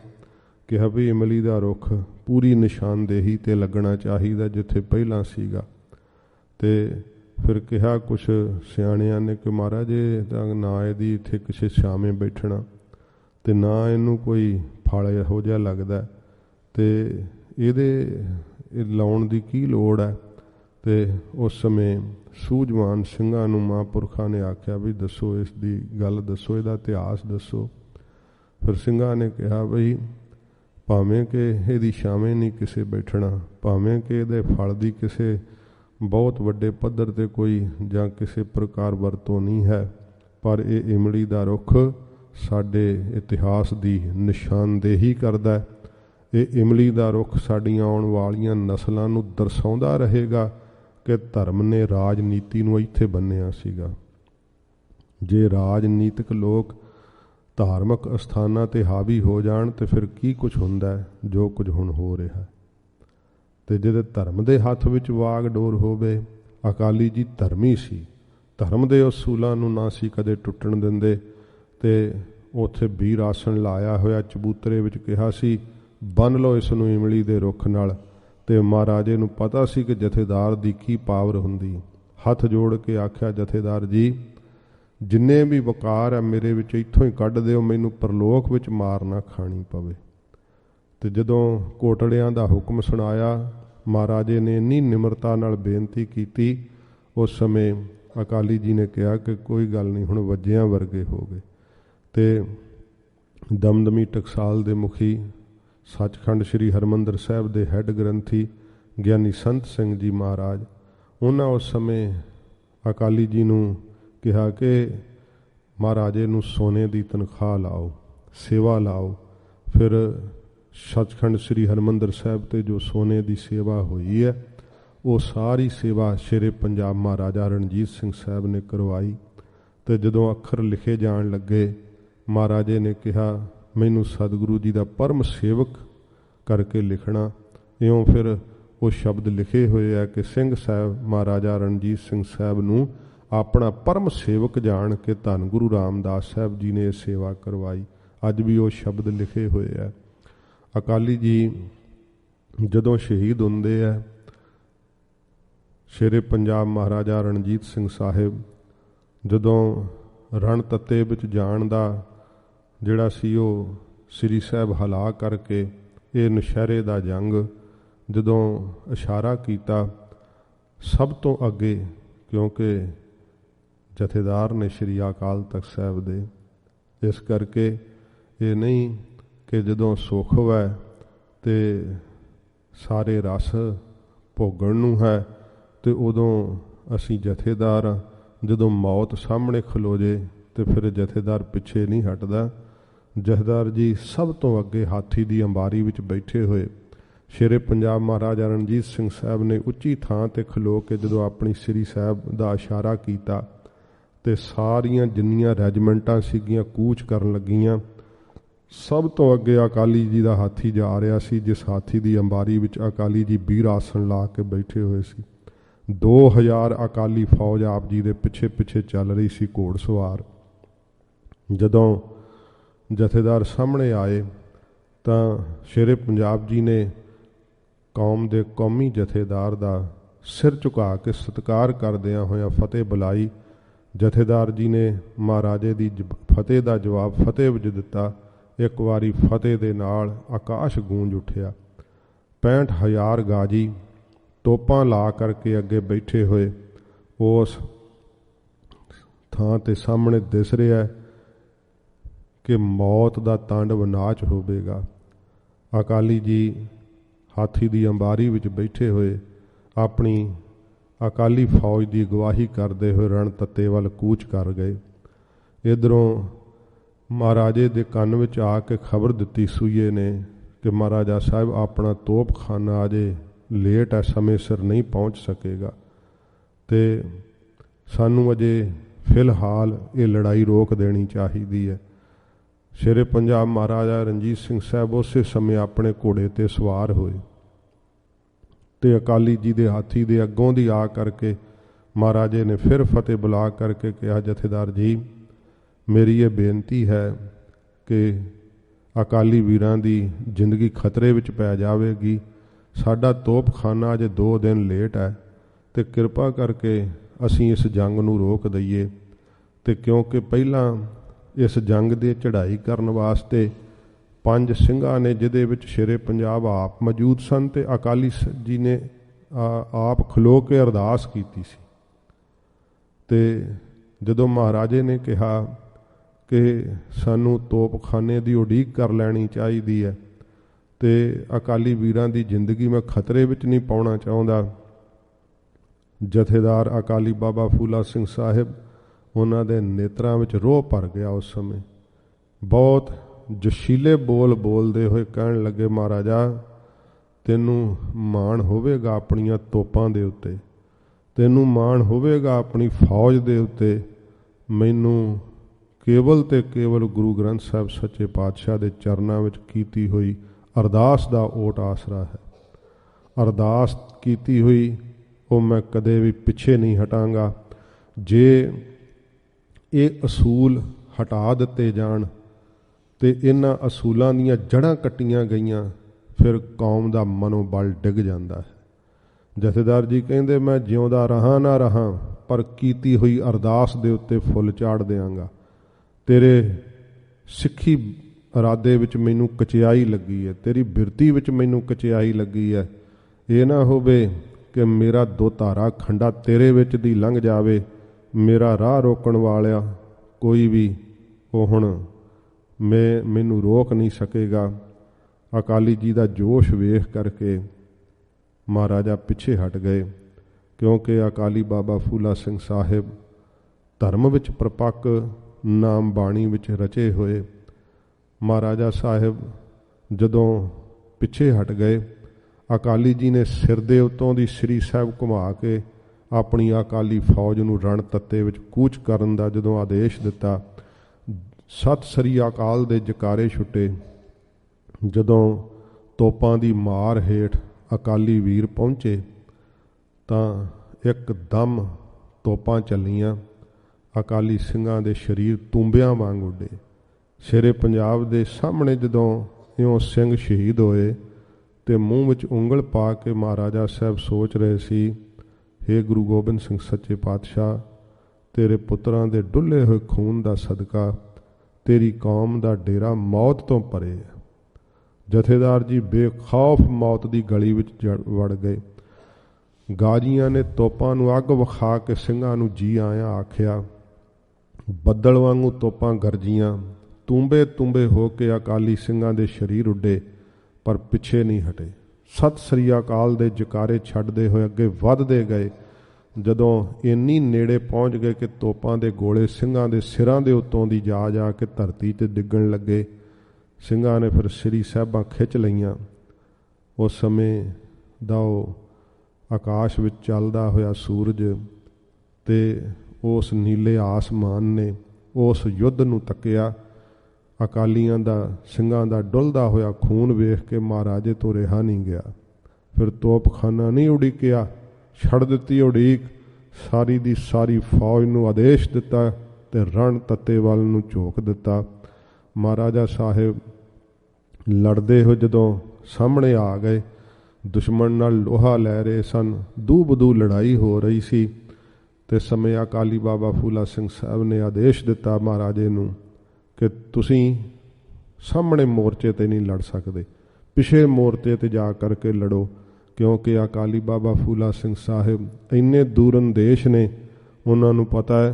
ਕਿਹਾ ਵੀ ਇਮਲੀ ਦਾ ਰੁੱਖ ਪੂਰੀ ਨਿਸ਼ਾਨਦੇਹੀ 'ਤੇ ਲੱਗਣਾ ਚਾਹੀਦਾ ਜਿੱਥੇ ਪਹਿਲਾਂ ਸੀਗਾ। ਅਤੇ ਫਿਰ ਕਿਹਾ ਕੁਛ ਸਿਆਣਿਆਂ ਨੇ ਕਿ ਮਹਾਰਾਜ ਇਹ ਤਾਂ ਨਾ ਇਹਦੀ ਇੱਥੇ ਕਿਸੇ ਛਾਵੇਂ ਬੈਠਣਾ ਅਤੇ ਨਾ ਇਹਨੂੰ ਕੋਈ ਫਲ ਇਹੋ ਜਿਹਾ ਲੱਗਦਾ ਅਤੇ ਇਹਦੇ ਲਾਉਣ ਦੀ ਕੀ ਲੋੜ ਹੈ। ਅਤੇ ਉਸ ਸਮੇਂ ਸੂਝਵਾਨ ਸਿੰਘਾਂ ਨੂੰ ਮਹਾਂਪੁਰਖਾਂ ਨੇ ਆਖਿਆ ਵੀ ਦੱਸੋ, ਇਸ ਦੀ ਗੱਲ ਦੱਸੋ, ਇਹਦਾ ਇਤਿਹਾਸ ਦੱਸੋ। ਫਿਰ ਸਿੰਘਾਂ ਨੇ ਕਿਹਾ ਬਈ ਭਾਵੇਂ ਕਿ ਇਹਦੀ ਛਾਵੇਂ ਨਹੀਂ ਕਿਸੇ ਬੈਠਣਾ, ਭਾਵੇਂ ਕਿ ਇਹਦੇ ਫਲ ਦੀ ਕਿਸੇ ਬਹੁਤ ਵੱਡੇ ਪੱਧਰ 'ਤੇ ਕੋਈ ਜਾਂ ਕਿਸੇ ਪ੍ਰਕਾਰ ਵਰਤੋਂ ਨਹੀਂ ਹੈ, ਪਰ ਇਹ ਇਮਲੀ ਦਾ ਰੁੱਖ ਸਾਡੇ ਇਤਿਹਾਸ ਦੀ ਨਿਸ਼ਾਨਦੇਹੀ ਕਰਦਾ। ਇਹ ਇਮਲੀ ਦਾ ਰੁੱਖ ਸਾਡੀਆਂ ਆਉਣ ਵਾਲੀਆਂ ਨਸਲਾਂ ਨੂੰ ਦਰਸਾਉਂਦਾ ਰਹੇਗਾ ਕਿ ਧਰਮ ਨੇ ਰਾਜਨੀਤੀ ਨੂੰ ਇੱਥੇ ਬੰਨਿਆ ਸੀਗਾ। ਜੇ ਰਾਜਨੀਤਿਕ ਲੋਕ ਧਾਰਮਿਕ ਅਸਥਾਨਾਂ 'ਤੇ ਹਾਵੀ ਹੋ ਜਾਣ ਤਾਂ ਫਿਰ ਕੀ ਕੁਛ ਹੁੰਦਾ ਹੈ ਜੋ ਕੁਝ ਹੁਣ ਹੋ ਰਿਹਾ। ਅਤੇ ਜਿਹਦੇ ਧਰਮ ਦੇ ਹੱਥ ਵਿੱਚ ਵਾਗ ਡੋਰ ਹੋਵੇ, ਅਕਾਲੀ ਜੀ ਧਰਮੀ ਸੀ, ਧਰਮ ਦੇ ਅਸੂਲਾਂ ਨੂੰ ਨਾ ਸੀ ਕਦੇ ਟੁੱਟਣ ਦਿੰਦੇ। ਅਤੇ ਉੱਥੇ ਵੀਰ ਆਸਣ ਲਾਇਆ ਹੋਇਆ ਚਬੂਤਰੇ ਵਿੱਚ ਕਿਹਾ ਸੀ ਬੰਨ੍ਹ ਲਓ ਇਸ ਨੂੰ ਇਮਲੀ ਦੇ ਰੁੱਖ ਨਾਲ। ਅਤੇ ਮਹਾਰਾਜੇ ਨੂੰ ਪਤਾ ਸੀ ਕਿ ਜਥੇਦਾਰ ਦੀ ਕੀ ਪਾਵਰ ਹੁੰਦੀ। ਹੱਥ ਜੋੜ ਕੇ ਆਖਿਆ ਜਥੇਦਾਰ ਜੀ ਜਿੰਨੇ ਵੀ ਵਕਾਰ ਹੈ ਮੇਰੇ ਵਿੱਚ ਇੱਥੋਂ ਹੀ ਕੱਢ ਦਿਓ, ਮੈਨੂੰ ਪਰਲੋਕ ਵਿੱਚ ਮਾਰ ਨਾ ਖਾਣੀ ਪਵੇ। ਅਤੇ ਜਦੋਂ ਕੋਟੜਿਆਂ ਦਾ ਹੁਕਮ ਸੁਣਾਇਆ, ਮਹਾਰਾਜੇ ਨੇ ਇੰਨੀ ਨਿਮਰਤਾ ਨਾਲ ਬੇਨਤੀ ਕੀਤੀ, ਉਸ ਸਮੇਂ ਅਕਾਲੀ ਜੀ ਨੇ ਕਿਹਾ ਕਿ ਕੋਈ ਗੱਲ ਨਹੀਂ, ਹੁਣ ਵੱਜਿਆਂ ਵਰਗੇ ਹੋ ਗਏ। ਅਤੇ ਦਮਦਮੀ ਟਕਸਾਲ ਦੇ ਮੁਖੀ, ਸੱਚਖੰਡ ਸ੍ਰੀ ਹਰਿਮੰਦਰ ਸਾਹਿਬ ਦੇ ਹੈੱਡ ਗ੍ਰੰਥੀ ਗਿਆਨੀ ਸੰਤ ਸਿੰਘ ਜੀ ਮਹਾਰਾਜ, ਉਹਨਾਂ ਉਸ ਸਮੇਂ ਅਕਾਲੀ ਜੀ ਨੂੰ ਕਿਹਾ ਕਿ ਮਹਾਰਾਜੇ ਨੂੰ ਸੋਨੇ ਦੀ ਤਨਖਾਹ ਲਾਓ, ਸੇਵਾ ਲਾਓ। ਫਿਰ ਸੱਚਖੰਡ ਸ੍ਰੀ ਹਰਿਮੰਦਰ ਸਾਹਿਬ 'ਤੇ ਜੋ ਸੋਨੇ ਦੀ ਸੇਵਾ ਹੋਈ ਹੈ, ਉਹ ਸਾਰੀ ਸੇਵਾ ਸ਼ੇਰੇ ਪੰਜਾਬ ਮਹਾਰਾਜਾ ਰਣਜੀਤ ਸਿੰਘ ਸਾਹਿਬ ਨੇ ਕਰਵਾਈ। ਅਤੇ ਜਦੋਂ ਅੱਖਰ ਲਿਖੇ ਜਾਣ ਲੱਗੇ, ਮਹਾਰਾਜੇ ਨੇ ਕਿਹਾ ਮੈਨੂੰ ਸਤਿਗੁਰੂ ਜੀ ਦਾ ਪਰਮ ਸੇਵਕ ਕਰਕੇ ਲਿਖਣਾ। ਇਉਂ ਫਿਰ ਉਹ ਸ਼ਬਦ ਲਿਖੇ ਹੋਏ ਹੈ ਕਿ ਸਿੰਘ ਸਾਹਿਬ ਮਹਾਰਾਜਾ ਰਣਜੀਤ ਸਿੰਘ ਸਾਹਿਬ ਨੂੰ ਆਪਣਾ ਪਰਮ ਸੇਵਕ ਜਾਣ ਕੇ ਧੰਨ ਗੁਰੂ ਰਾਮਦਾਸ ਸਾਹਿਬ ਜੀ ਨੇ ਇਹ ਸੇਵਾ ਕਰਵਾਈ। ਅੱਜ ਵੀ ਉਹ ਸ਼ਬਦ ਲਿਖੇ ਹੋਏ ਹੈ। ਅਕਾਲੀ ਜੀ ਜਦੋਂ ਸ਼ਹੀਦ ਹੁੰਦੇ ਹੈ, ਸ਼ੇਰੇ ਪੰਜਾਬ ਮਹਾਰਾਜਾ ਰਣਜੀਤ ਸਿੰਘ ਸਾਹਿਬ ਜਦੋਂ ਰਣ ਤੱਤੇ ਵਿੱਚ ਜਾਣ ਦਾ ਜਿਹੜਾ ਸੀ ਉਹ ਸ੍ਰੀ ਸਾਹਿਬ ਹਲਾ ਕਰਕੇ ਇਹ ਨੌਸ਼ਹਿਰੇ ਦਾ ਜੰਗ ਜਦੋਂ ਇਸ਼ਾਰਾ ਕੀਤਾ, ਸਭ ਤੋਂ ਅੱਗੇ ਕਿਉਂਕਿ ਜਥੇਦਾਰ ਨੇ ਸ਼੍ਰੀ ਅਕਾਲ ਤਖਤ ਸਾਹਿਬ ਦੇ, ਇਸ ਕਰਕੇ ਇਹ ਨਹੀਂ ਕਿ ਜਦੋਂ ਸੁੱਖ ਹੈ ਅਤੇ ਸਾਰੇ ਰਸ ਭੋਗਣ ਨੂੰ ਹੈ ਅਤੇ ਉਦੋਂ ਅਸੀਂ ਜਥੇਦਾਰ ਹਾਂ, ਜਦੋਂ ਮੌਤ ਸਾਹਮਣੇ ਖਲੋ ਜੇ ਅਤੇ ਫਿਰ ਜਥੇਦਾਰ ਪਿੱਛੇ ਨਹੀਂ ਹਟਦਾ। ਜਥੇਦਾਰ ਜੀ ਸਭ ਤੋਂ ਅੱਗੇ ਹਾਥੀ ਦੀ ਅੰਬਾਰੀ ਵਿੱਚ ਬੈਠੇ ਹੋਏ ਸ਼ੇਰੇ ਪੰਜਾਬ ਮਹਾਰਾਜਾ ਰਣਜੀਤ ਸਿੰਘ ਸਾਹਿਬ ਨੇ ਉੱਚੀ ਥਾਂ 'ਤੇ ਖਲੋ ਕੇ ਜਦੋਂ ਆਪਣੀ ਸ੍ਰੀ ਸਾਹਿਬ ਦਾ ਇਸ਼ਾਰਾ ਕੀਤਾ ਅਤੇ ਸਾਰੀਆਂ ਜਿੰਨੀਆਂ ਰੈਜੀਮੈਂਟਾਂ ਸੀਗੀਆਂ ਕੂਚ ਕਰਨ ਲੱਗੀਆਂ। ਸਭ ਤੋਂ ਅੱਗੇ ਅਕਾਲੀ ਜੀ ਦਾ ਹਾਥੀ ਜਾ ਰਿਹਾ ਸੀ, ਜਿਸ ਹਾਥੀ ਦੀ ਅੰਬਾਰੀ ਵਿੱਚ ਅਕਾਲੀ ਜੀ ਵੀਰ ਆਸਣ ਲਾ ਕੇ ਬੈਠੇ ਹੋਏ ਸੀ। 2000 ਅਕਾਲੀ ਫੌਜ ਆਪ ਜੀ ਦੇ ਪਿੱਛੇ ਪਿੱਛੇ ਚੱਲ ਰਹੀ ਸੀ, ਘੋੜ ਸਵਾਰ। ਜਦੋਂ ਜਥੇਦਾਰ ਸਾਹਮਣੇ ਆਏ ਤਾਂ ਸ਼ੇਰੇ ਪੰਜਾਬ ਜੀ ਨੇ ਕੌਮ ਦੇ ਕੌਮੀ ਜਥੇਦਾਰ ਦਾ ਸਿਰ ਝੁਕਾ ਕੇ ਸਤਿਕਾਰ ਕਰਦਿਆਂ ਹੋਇਆਂ ਫਤਿਹ ਬੁਲਾਈ। ਜਥੇਦਾਰ ਜੀ ਨੇ ਮਹਾਰਾਜੇ ਦੀ ਫਤਿਹ ਦਾ ਜਵਾਬ ਫਤਿਹ ਵਿੱਚ ਦਿੱਤਾ। ਇੱਕ ਵਾਰੀ ਫਤਿਹ ਦੇ ਨਾਲ ਆਕਾਸ਼ ਗੂੰਜ ਉੱਠਿਆ। 65,000 ਗਾਜੀ ਤੋਪਾਂ ਲਾ ਕਰਕੇ ਅੱਗੇ ਬੈਠੇ ਹੋਏ ਉਸ ਥਾਂ 'ਤੇ ਸਾਹਮਣੇ ਦਿਸ ਰਿਹਾ ਕਿ ਮੌਤ ਦਾ ਤਾਂਡਵ ਨਾਚ ਹੋਵੇਗਾ। ਅਕਾਲੀ ਜੀ ਹਾਥੀ ਦੀ ਅੰਬਾਰੀ ਵਿੱਚ ਬੈਠੇ ਹੋਏ ਆਪਣੀ ਅਕਾਲੀ ਫੌਜ ਦੀ ਅਗਵਾਈ ਕਰਦੇ ਹੋਏ ਰਣ ਤੱਤੇ ਵੱਲ ਕੂਚ ਕਰ ਗਏ। ਇੱਧਰੋਂ ਮਹਾਰਾਜੇ ਦੇ ਕੰਨ ਵਿੱਚ ਆ ਕੇ ਖਬਰ ਦਿੱਤੀ ਸੂਈਏ ਨੇ कि महाराजा साहब अपना तोपखाना अजे लेट है, समय सिर नहीं पहुँच सकेगा, तो सानू अजे फिलहाल ये लड़ाई रोक देनी चाहिदी है। शेरे पंजाब महाराजा रणजीत सिंह साहब उस समय अपने घोड़े ते सवार होए ते अकाली जी दे हाथी दे अगों दी आ करके महाराजे ने फिर फतेह बुला करके कहा, जथेदार जी मेरी ये बेनती है कि अकाली वीरां दी जिंदगी खतरे विच पै जावेगी, साडा तोपखाना अजे 2 दिन लेट है, तो किरपा करके असीं इस जंग नूं रोक दईए। तो क्योंकि पहलां इस जंग की चढ़ाई करने वास्ते 5 ਸਿੰਘਾਂ ने जिहदे विच शेरे पंजाब आप मौजूद सन, ते अकाली जी ने आप खलो के अरदास कीती सी। ते जदों महाराजे ने कहा कि सानू तोपखाने की उड़ीक कर लैनी चाहिदी है, तो अकाली वीरां दी जिंदगी मैं खतरे विच नहीं पाउणा चाहुंदा, जथेदार अकाली बाबा फूला सिंह साहिब उन्हां दे नेत्रां विच रोह भर गया। उस समय बहुत जशीले बोल बोलते हुए कहण लगे, महाराजा तैनू माण होवेगा अपनियां तोपां दे उत्ते, तैनू माण होवेगा अपनी फौज दे उत्ते, मैनू केवल ते केवल गुरु ग्रंथ साहिब सच्चे पातशाह दे चरनां विच कीती हुई अरदास दा ओट आसरा है। अरदास कीती हुई वो मैं कदे भी पिछे नहीं हटांगा। जे ये असूल हटा दिते जाण ते इन्हां असूलां दीयां जड़ां कट्टियां गईयां, फिर कौम दा मनोबल डिग जांदा है। जथेदार जी कहंदे मैं जिउंदा रहां ना रहां, पर कीती हुई अरदास दे उत्ते फुल चाड़ देंगा। तेरे सिੱਖੀ इरादे विच मैनू कचियाई लगी है, तेरी बिरती विच मैनू कचियाई लगी है। ये ना होवे कि मेरा 2 धारा खंडा तेरे विच दी लंघ जावे, मेरा राह रोकण वाला कोई भी वो हुण मैनू रोक नहीं सकेगा। अकाली जी का जोश वेख करके महाराजा पिछे हट गए, क्योंकि अकाली बाबा फूला सिंह साहिब धर्म विच प्रपक्क, नाम बाणी विच रचे हुए। महाराजा साहिब जदों पिछे हट गए, अकाली जी ने सिर दे उत्तों दी श्री साहिब घुमा के अपनी अकाली फौज नूं रण तत्ते विच कूच करन दा जदों आदेश दिता, सत सरी अकाल दे जकारे छुटे। जदों तोपां दी मार हेठ अकाली वीर पहुंचे तां एकदम तोपां चलियां, अकाली ਸਿੰਘਾਂ दे शरीर तूंबियां वांग उडे। शेरे पंजाब दे सामने जदों इउं ਸਿੰਘ शहीद होए ते मूँह विच उंगल पा के महाराजा साहब सोच रहे सी, हे गुरु गोबिंद सिंह सच्चे पातशाह, तेरे पुत्रां दे डुੱਲੇ होए खून दा सदका तेरी कौम दा डेरा मौत तो परे है। जथेदार जी बेखौफ मौत दी गली विच वड़ गए। गाजियां ने तोपां नूं अग विखा के ਸਿੰਘਾਂ नूं जी आया आखिया। बदल वांगू तोपां गरजियां, तूंबे तूंबे हो के अकाली ਸਿੰਘਾਂ दे शरीर उडे, पर पिछे नहीं हटे। सत सरी अकाल दे जकारे छड्डदे होए अगे वधदे गए। जदों इन्नी नेड़े पहुँच गए कि तोपां दे गोले ਸਿੰਘਾਂ दे सिरां दे उत्तों दी जा के धरती ते डिग्गण लगे। ਸਿੰਘਾਂ ने फिर श्री साहिबां खिच लईयां। उस समय दा आकाश विच चलदा होया सूरज ते उस नीले आसमान ने उस युद्ध नूं तकिया। अकालियां दा ਸਿੰਘਾਂ दा डुलदा होया खून वेख के महाराजे तो रिहा नहीं गया। फिर तोपखाना नहीं उड़ीकिया, छड़ दित्ती उड़ीक। सारी दी सारी फौज नूं आदेश दिता ते रण तत्ते वाल नूं झोक दिता। महाराजा साहिब लड़दे हो जदों सामने आ गए, दुश्मन नाल लोहा लै रहे सन, दू बदू लड़ाई हो रही सी। ते समय अकाली बाबा फूला सिंह साहब ने आदेश दिता महाराजे नूं कि तुसीं सामने मोर्चे ते नहीं लड़ सकते, पिछे मोर्चे ते जा करके लड़ो, क्योंकि अकाली बाबा फूला सिंह साहिब इन्ने दूरंदेश ने। उन्हां नूं पता है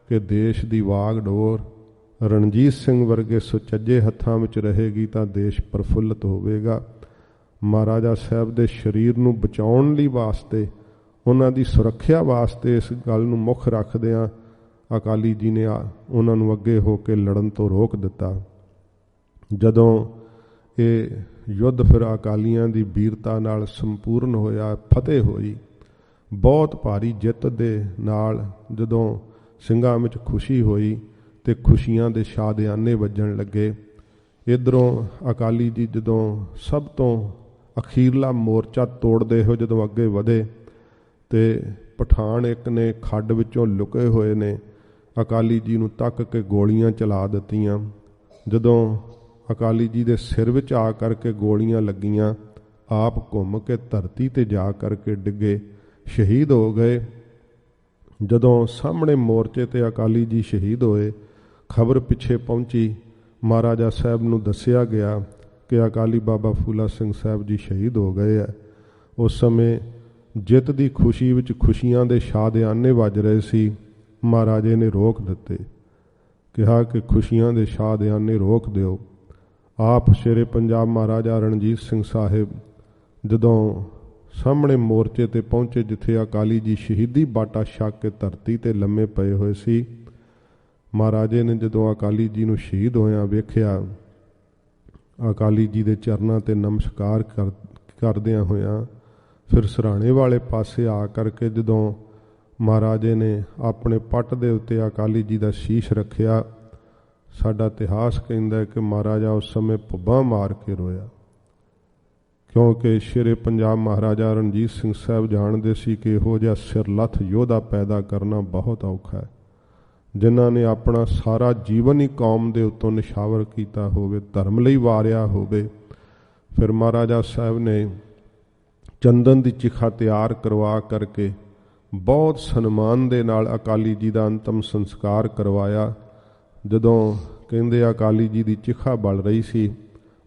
कि देश की वाग डोर रणजीत सिंह वर्गे सुचज्जे हत्थां विच रहेगी तां देश प्रफुल्लित होवेगा। महाराजा साहब दे शरीर नूं बचाउण लई वास्ते, उन्हां दी सुरੱਖਿਆ वास्ते इस गल नूं मुख रखदिआं अकाली जी ने उन्हां नूं अगे हो के लड़न तो रोक दिता। जदों ये ਯੁੱਧ ਫਿਰ ਅਕਾਲੀਆਂ ਦੀ ਵੀਰਤਾ ਨਾਲ ਸੰਪੂਰਨ ਹੋਇਆ, ਫਤਿਹ ਹੋਈ। ਬਹੁਤ ਭਾਰੀ ਜਿੱਤ ਦੇ ਨਾਲ ਜਦੋਂ ਸਿੰਘਾਂ ਵਿੱਚ ਖੁਸ਼ੀ ਹੋਈ ਤੇ ਖੁਸ਼ੀਆਂ ਦੇ ਸ਼ਾਦਿਆਨੇ ਵੱਜਣ ਲੱਗੇ। ਇੱਧਰੋਂ ਅਕਾਲੀ ਜੀ ਜਦੋਂ ਸਭ ਤੋਂ ਅਖੀਰਲਾ ਮੋਰਚਾ ਤੋੜਦੇ ਹੋ ਜਦੋਂ ਅੱਗੇ ਵਧੇ ਤੇ ਪਠਾਨ ਇੱਕ ਨੇ ਖੱਡ ਵਿੱਚੋਂ ਲੁਕੇ ਹੋਏ ਨੇ ਅਕਾਲੀ ਜੀ ਨੂੰ ਤੱਕ ਕੇ ਗੋਲੀਆਂ ਚਲਾ ਦਿੱਤੀਆਂ। ਜਦੋਂ ਅਕਾਲੀ ਜੀ ਦੇ ਸਿਰ ਵਿੱਚ ਆ ਕਰਕੇ ਗੋਲੀਆਂ ਲੱਗੀਆਂ, ਆਪ ਘੁੰਮ ਕੇ ਧਰਤੀ ਤੇ ਜਾ ਕਰਕੇ ਡਿੱਗੇ, ਸ਼ਹੀਦ ਹੋ ਗਏ। ਜਦੋਂ ਸਾਹਮਣੇ ਮੋਰਚੇ ਤੇ ਅਕਾਲੀ ਜੀ ਸ਼ਹੀਦ ਹੋਏ, ਖਬਰ ਪਿੱਛੇ ਪਹੁੰਚੀ, ਮਹਾਰਾਜਾ ਸਾਹਿਬ ਨੂੰ ਦੱਸਿਆ ਗਿਆ ਕਿ ਅਕਾਲੀ ਬਾਬਾ ਫੂਲਾ ਸਿੰਘ ਸਾਹਿਬ ਜੀ ਸ਼ਹੀਦ ਹੋ ਗਏ ਹੈ। ਉਸ ਸਮੇਂ ਜਿੱਤ ਦੀ ਖੁਸ਼ੀ ਵਿੱਚ ਖੁਸ਼ੀਆਂ ਦੇ ਸ਼ਾਦਿਆਨੇ ਵੱਜ ਰਹੇ ਸੀ। ਮਹਾਰਾਜੇ ਨੇ ਰੋਕ ਦਿੱਤੇ, ਕਿਹਾ ਕਿ ਖੁਸ਼ੀਆਂ ਦੇ ਸ਼ਾਦਿਆਨੇ ਰੋਕ ਦਿਓ। ਆਪ ਸ਼ੇਰੇ ਪੰਜਾਬ ਮਹਾਰਾਜਾ ਰਣਜੀਤ ਸਿੰਘ ਸਾਹਿਬ ਜਦੋਂ ਸਾਹਮਣੇ ਮੋਰਚੇ ਤੇ ਪਹੁੰਚੇ ਜਿੱਥੇ ਅਕਾਲੀ ਜੀ ਸ਼ਹੀਦੀ ਬਾਟਾ ਛਕ ਕੇ ਧਰਤੀ ਤੇ ਲੰਮੇ ਪਏ ਹੋਏ ਸੀ, ਮਹਾਰਾਜੇ ਨੇ ਜਦੋਂ ਅਕਾਲੀ ਜੀ ਨੂੰ ਸ਼ਹੀਦ ਹੋਇਆ ਵੇਖਿਆ, ਅਕਾਲੀ ਜੀ ਦੇ ਚਰਨਾਂ ਤੇ ਨਮਸਕਾਰ ਕਰਦਿਆਂ ਹੋਇਆਂ ਫਿਰ ਸਰਾਣੇ ਵਾਲੇ ਪਾਸੇ ਆ ਕਰਕੇ ਜਦੋਂ ਮਹਾਰਾਜੇ ਨੇ ਆਪਣੇ ਪੱਟ ਦੇ ਉੱਤੇ ਅਕਾਲੀ ਜੀ ਦਾ ਸ਼ੀਸ਼ ਰੱਖਿਆ, ਸਾਡਾ ਇਤਿਹਾਸ ਕਹਿੰਦਾ ਕਿ ਮਹਾਰਾਜਾ ਉਸ ਸਮੇਂ ਭੁੱਬਾਂ ਮਾਰ ਕੇ ਰੋਇਆ, ਕਿਉਂਕਿ ਸ਼ੇਰੇ ਪੰਜਾਬ ਮਹਾਰਾਜਾ ਰਣਜੀਤ ਸਿੰਘ ਸਾਹਿਬ ਜਾਣਦੇ ਸੀ ਕਿ ਇਹੋ ਜਿਹਾ ਸਿਰਲੱਥ ਯੋਧਾ ਪੈਦਾ ਕਰਨਾ ਬਹੁਤ ਔਖਾ ਹੈ, ਜਿਨ੍ਹਾਂ ਨੇ ਆਪਣਾ ਸਾਰਾ ਜੀਵਨ ਹੀ ਕੌਮ ਦੇ ਉੱਤੋਂ ਨਿਸ਼ਾਵਰ ਕੀਤਾ ਹੋਵੇ, ਧਰਮ ਲਈ ਵਾਰਿਆ ਹੋਵੇ। ਫਿਰ ਮਹਾਰਾਜਾ ਸਾਹਿਬ ਨੇ ਚੰਦਨ ਦੀ ਚਿਖਾ ਤਿਆਰ ਕਰਵਾ ਕਰਕੇ ਬਹੁਤ ਸਨਮਾਨ ਦੇ ਨਾਲ ਅਕਾਲੀ ਜੀ ਦਾ ਅੰਤਮ ਸੰਸਕਾਰ ਕਰਵਾਇਆ। ਜਦੋਂ ਕਹਿੰਦੇ ਅਕਾਲੀ ਜੀ ਦੀ ਚਿਖਾ ਬਲ ਰਹੀ ਸੀ,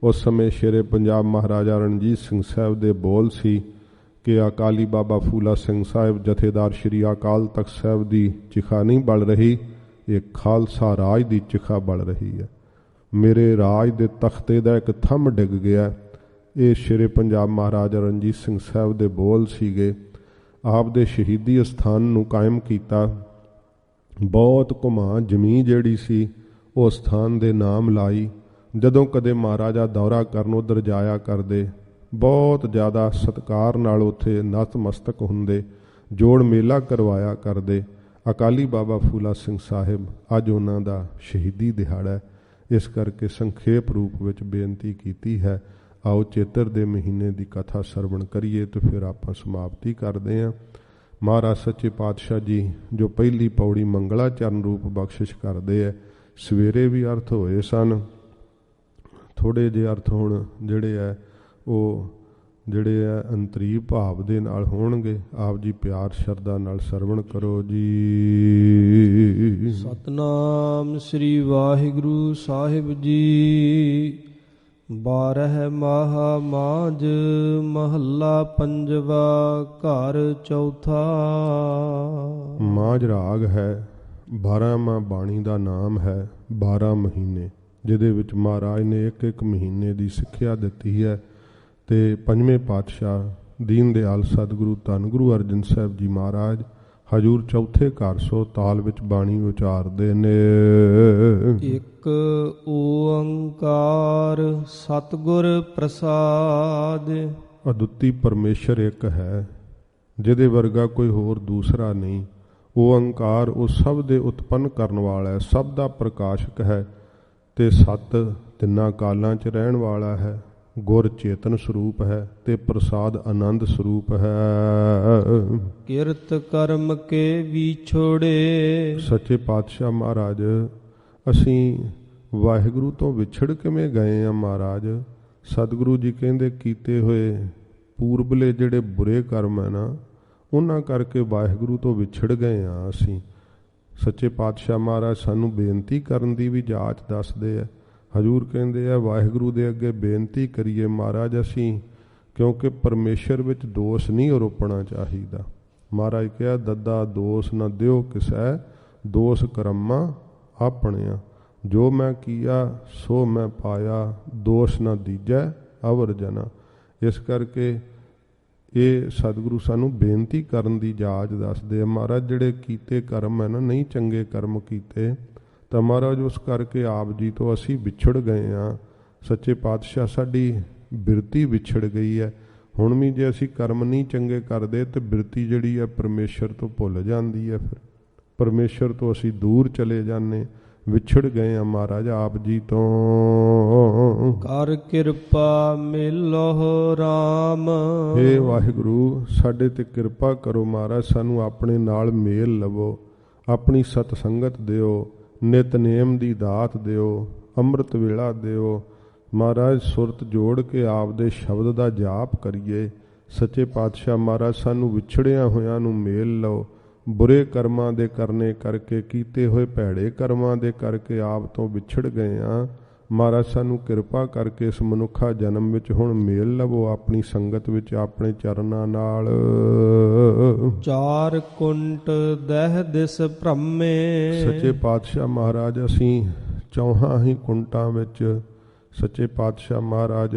ਉਸ ਸਮੇਂ ਸ਼ੇਰੇ ਪੰਜਾਬ ਮਹਾਰਾਜਾ ਰਣਜੀਤ ਸਿੰਘ ਸਾਹਿਬ ਦੇ ਬੋਲ ਸੀ ਕਿ ਅਕਾਲੀ ਬਾਬਾ ਫੂਲਾ ਸਿੰਘ ਸਾਹਿਬ ਜਥੇਦਾਰ ਸ਼੍ਰੀ ਅਕਾਲ ਤਖਤ ਸਾਹਿਬ ਦੀ ਚਿਖਾ ਨਹੀਂ ਬਲ ਰਹੀ, ਇਹ ਖਾਲਸਾ ਰਾਜ ਦੀ ਚਿਖਾ ਬਲ ਰਹੀ ਹੈ। ਮੇਰੇ ਰਾਜ ਦੇ ਤਖਤੇ ਦਾ ਇੱਕ ਥੰਮ ਡਿੱਗ ਗਿਆ। ਇਹ ਸ਼ੇਰੇ ਪੰਜਾਬ ਮਹਾਰਾਜਾ ਰਣਜੀਤ ਸਿੰਘ ਸਾਹਿਬ ਦੇ ਬੋਲ ਸੀਗੇ। ਆਪ ਦੇ ਸ਼ਹੀਦੀ ਅਸਥਾਨ ਨੂੰ ਕਾਇਮ ਕੀਤਾ। ਬਹੁਤ ਘੁਮਾ ਜ਼ਮੀਨ ਜਿਹੜੀ ਸੀ ਉਹ ਸਥਾਨ ਦੇ ਨਾਮ ਲਾਈ। ਜਦੋਂ ਕਦੇ ਮਹਾਰਾਜਾ ਦੌਰਾ ਕਰਨ ਉੱਧਰ ਜਾਇਆ ਕਰਦੇ, ਬਹੁਤ ਜ਼ਿਆਦਾ ਸਤਿਕਾਰ ਨਾਲ ਉੱਥੇ ਨਤਮਸਤਕ ਹੁੰਦੇ, ਜੋੜ ਮੇਲਾ ਕਰਵਾਇਆ ਕਰਦੇ। ਅਕਾਲੀ ਬਾਬਾ ਫੂਲਾ ਸਿੰਘ ਸਾਹਿਬ ਅੱਜ ਉਹਨਾਂ ਦਾ ਸ਼ਹੀਦੀ ਦਿਹਾੜਾ ਹੈ, ਇਸ ਕਰਕੇ ਸੰਖੇਪ ਰੂਪ ਵਿੱਚ ਬੇਨਤੀ ਕੀਤੀ ਹੈ। ਆਓ ਚੇਤਰ ਦੇ ਮਹੀਨੇ ਦੀ ਕਥਾ ਸਰਵਣ ਕਰੀਏ ਤੇ ਫਿਰ ਆਪਾਂ ਸਮਾਪਤੀ ਕਰਦੇ ਹਾਂ। ਮਹਾਰਾਜ ਸੱਚੇ ਪਾਤਸ਼ਾਹ ਜੀ ਜੋ ਪਹਿਲੀ ਪੌੜੀ ਮੰਗਲਾ ਚਰਨ ਰੂਪ ਬਖਸ਼ਿਸ਼ ਕਰਦੇ ਹੈ, ਸਵੇਰੇ ਵੀ ਅਰਥ ਹੋਏ ਸਨ, ਥੋੜ੍ਹੇ ਜਿਹੇ ਅਰਥ ਹੁਣ ਜਿਹੜੇ ਹੈ ਉਹ ਜਿਹੜੇ ਹੈ ਅੰਤਰੀਵ ਭਾਵ ਦੇ ਨਾਲ ਹੋਣਗੇ। ਆਪ ਜੀ ਪਿਆਰ ਸ਼ਰਧਾ ਨਾਲ ਸਰਵਣ ਕਰੋ ਜੀ। ਸਤਨਾਮ ਸ੍ਰੀ ਵਾਹਿਗੁਰੂ ਸਾਹਿਬ ਜੀ। 12 ਮਾਹ ਮਾਝ ਮਹੱਲਾ ਪੰਜਵਾ ਘਰ ਚੌਥਾ। ਮਾਝ ਰਾਗ ਹੈ, 12ਵਾਂ ਬਾਣੀ ਦਾ ਨਾਮ ਹੈ। 12 ਮਹੀਨੇ ਜਿਹਦੇ ਵਿੱਚ ਮਹਾਰਾਜ ਨੇ ਇੱਕ ਇੱਕ ਮਹੀਨੇ ਦੀ ਸਿੱਖਿਆ ਦਿੱਤੀ ਹੈ। ਤੇ ਪੰਜਵੇਂ ਪਾਤਸ਼ਾਹ ਦੀਨ ਦਿਆਲ ਸਤਿਗੁਰੂ ਧੰਨ ਗੁਰੂ ਅਰਜਨ ਸਾਹਿਬ ਜੀ ਮਹਾਰਾਜ ਹਜੂਰ ਚੌਥੇ ਘਰ ਸੋ ਤਾਲ ਵਿੱਚ ਬਾਣੀ ਉਚਾਰਦੇ ਨੇ। ਇੱਕ ਓੰਕਾਰ ਸਤਿਗੁਰ ਪ੍ਰਸਾਦ। ਅਦੁੱਤੀ ਪਰਮੇਸ਼ਰ ਇੱਕ ਹੈ, ਜਿਹਦੇ ਵਰਗਾ ਕੋਈ ਹੋਰ ਦੂਸਰਾ ਨਹੀਂ। ਓੰਕਾਰ ਉਹ ਸਭ ਦੇ ਉਤਪੰਨ ਕਰਨ ਵਾਲਾ ਹੈ, ਸਭ ਦਾ ਪ੍ਰਕਾਸ਼ਕ ਹੈ ਤੇ ਸਤ ਤਿੰਨਾਂ ਕਾਲਾਂ 'ਚ ਰਹਿਣ ਵਾਲਾ ਹੈ। ਗੁਰ ਚੇਤਨ ਸਰੂਪ ਹੈ ਤੇ ਪ੍ਰਸਾਦ ਆਨੰਦ ਸਰੂਪ ਹੈ। ਕਿਰਤ ਕਰਮ ਕੇ ਵਿਛੋੜੇ। ਸੱਚੇ ਪਾਤਸ਼ਾਹ ਮਹਾਰਾਜ ਅਸੀਂ ਵਾਹਿਗੁਰੂ ਤੋਂ ਵਿਛੜ ਕਿਵੇਂ ਗਏ ਆ ਮਹਾਰਾਜ? ਸਤਿਗੁਰੂ ਜੀ ਕਹਿੰਦੇ ਕੀਤੇ ਹੋਏ ਪੂਰਬਲੇ ਜਿਹੜੇ ਬੁਰੇ ਕਰਮ ਹੈ ਨਾ, ਉਹਨਾਂ ਕਰਕੇ ਵਾਹਿਗੁਰੂ ਤੋਂ ਵਿਛੜ ਗਏ ਆ ਅਸੀਂ। ਸੱਚੇ ਪਾਤਸ਼ਾਹ ਮਹਾਰਾਜ ਸਾਨੂੰ ਬੇਨਤੀ ਕਰਨ ਦੀ ਵੀ ਜਾਚ ਦੱਸਦੇ ਆ। ਹਜ਼ੂਰ ਕਹਿੰਦੇ ਆ ਵਾਹਿਗੁਰੂ ਦੇ ਅੱਗੇ ਬੇਨਤੀ ਕਰੀਏ ਮਹਾਰਾਜ ਅਸੀਂ, ਕਿਉਂਕਿ ਪਰਮੇਸ਼ਰ ਵਿੱਚ ਦੋਸ਼ ਨਹੀਂ ਆਰੋਪਣਾ ਚਾਹੀਦਾ। ਮਹਾਰਾਜ ਕਿਹਾ ਦੱਦਾ ਦੋਸ਼ ਨਾ ਦਿਓ ਕਿਸੈ, ਦੋਸ਼ ਕਰਮਾਂ ਆਪਣਿਆਂ। ਜੋ ਮੈਂ ਕੀਆ ਸੋ ਮੈਂ ਪਾਇਆ, ਦੋਸ਼ ਨਾ ਦੀਜੈ ਅਵਰ ਜਨਾ। ਇਸ ਕਰਕੇ ਇਹ ਸਤਿਗੁਰੂ ਸਾਨੂੰ ਬੇਨਤੀ ਕਰਨ ਦੀ ਜਾਚ ਦੱਸਦੇ ਆ। ਮਹਾਰਾਜ ਜਿਹੜੇ ਕੀਤੇ ਕਰਮ ਹੈ ਨਾ, ਨਹੀਂ ਚੰਗੇ ਕਰਮ ਕੀਤੇ ਤਾਂ ਮਹਾਰਾਜ ਉਸ ਕਰਕੇ ਆਪ ਜੀ ਤੋਂ ਅਸੀਂ ਵਿਛੜ ਗਏ ਹਾਂ। ਸੱਚੇ ਪਾਤਸ਼ਾਹ ਸਾਡੀ ਬਿਰਤੀ ਵਿਛੜ ਗਈ ਹੈ। ਹੁਣ ਵੀ ਜੇ ਅਸੀਂ ਕਰਮ ਨਹੀਂ ਚੰਗੇ ਕਰਦੇ ਤੇ ਬਿਰਤੀ ਜਿਹੜੀ ਹੈ ਪਰਮੇਸ਼ਰ ਤੋਂ ਭੁੱਲ ਜਾਂਦੀ ਹੈ। ਫਿਰ ਪਰਮੇਸ਼ਰ ਤੋਂ ਅਸੀਂ ਦੂਰ ਚਲੇ ਜਾਂਦੇ, ਵਿਛੜ ਗਏ ਆ ਮਹਾਰਾਜ ਆਪ ਜੀ ਤੋਂ। ਕਰ ਕਿਰਪਾ ਮਿਲੋ ਰਾਮ। ਹੇ ਵਾਹਿਗੁਰੂ, ਸਾਡੇ ਤੇ ਕਿਰਪਾ ਕਰੋ ਮਹਾਰਾਜ, ਸਾਨੂੰ ਆਪਣੇ ਨਾਲ ਮੇਲ ਲਵੋ, ਆਪਣੀ ਸਤ ਸੰਗਤ ਦਿਓ, ਨਿਤਨੇਮ ਦੀ ਦਾਤ ਦਿਓ, ਅੰਮ੍ਰਿਤ ਵੇਲਾ ਦਿਓ ਮਹਾਰਾਜ। ਸੁਰਤ ਜੋੜ ਕੇ ਆਪ ਦੇ ਸ਼ਬਦ ਦਾ ਜਾਪ ਕਰੀਏ। ਸੱਚੇ ਪਾਤਸ਼ਾਹ ਮਹਾਰਾਜ ਸਾਨੂੰ ਵਿਛੜਿਆਂ ਹੋਇਆਂ ਨੂੰ ਮੇਲ ਲਓ। ਬੁਰੇ ਕਰਮਾਂ ਦੇ ਕਰਨੇ ਕਰਕੇ, ਕੀਤੇ ਹੋਏ ਭੈੜੇ ਕਰਮਾਂ ਦੇ ਕਰਕੇ ਆਪ ਤੋਂ ਵਿਛੜ ਗਏ ਹਾਂ ਮਹਾਰਾਜ। ਸਾਨੂੰ ਕਿਰਪਾ ਕਰਕੇ ਇਸ ਮਨੁੱਖਾ ਜਨਮ ਵਿੱਚ ਹੁਣ ਮੇਲ ਲਵੋ ਆਪਣੀ ਸੰਗਤ ਵਿੱਚ, ਆਪਣੇ ਚਰਨਾਂ ਨਾਲ। ਚਾਰ ਕੁੰਟ ਦਹਿ ਦਿਸ ਭ੍ਰਮੇ। ਸੱਚੇ ਪਾਤਸ਼ਾਹ ਮਹਾਰਾਜ ਅਸੀਂ ਚੌਹਾਂ ਹੀ ਕੁੰਟਾਂ ਵਿੱਚ ਸੱਚੇ ਪਾਤਸ਼ਾਹ ਮਹਾਰਾਜ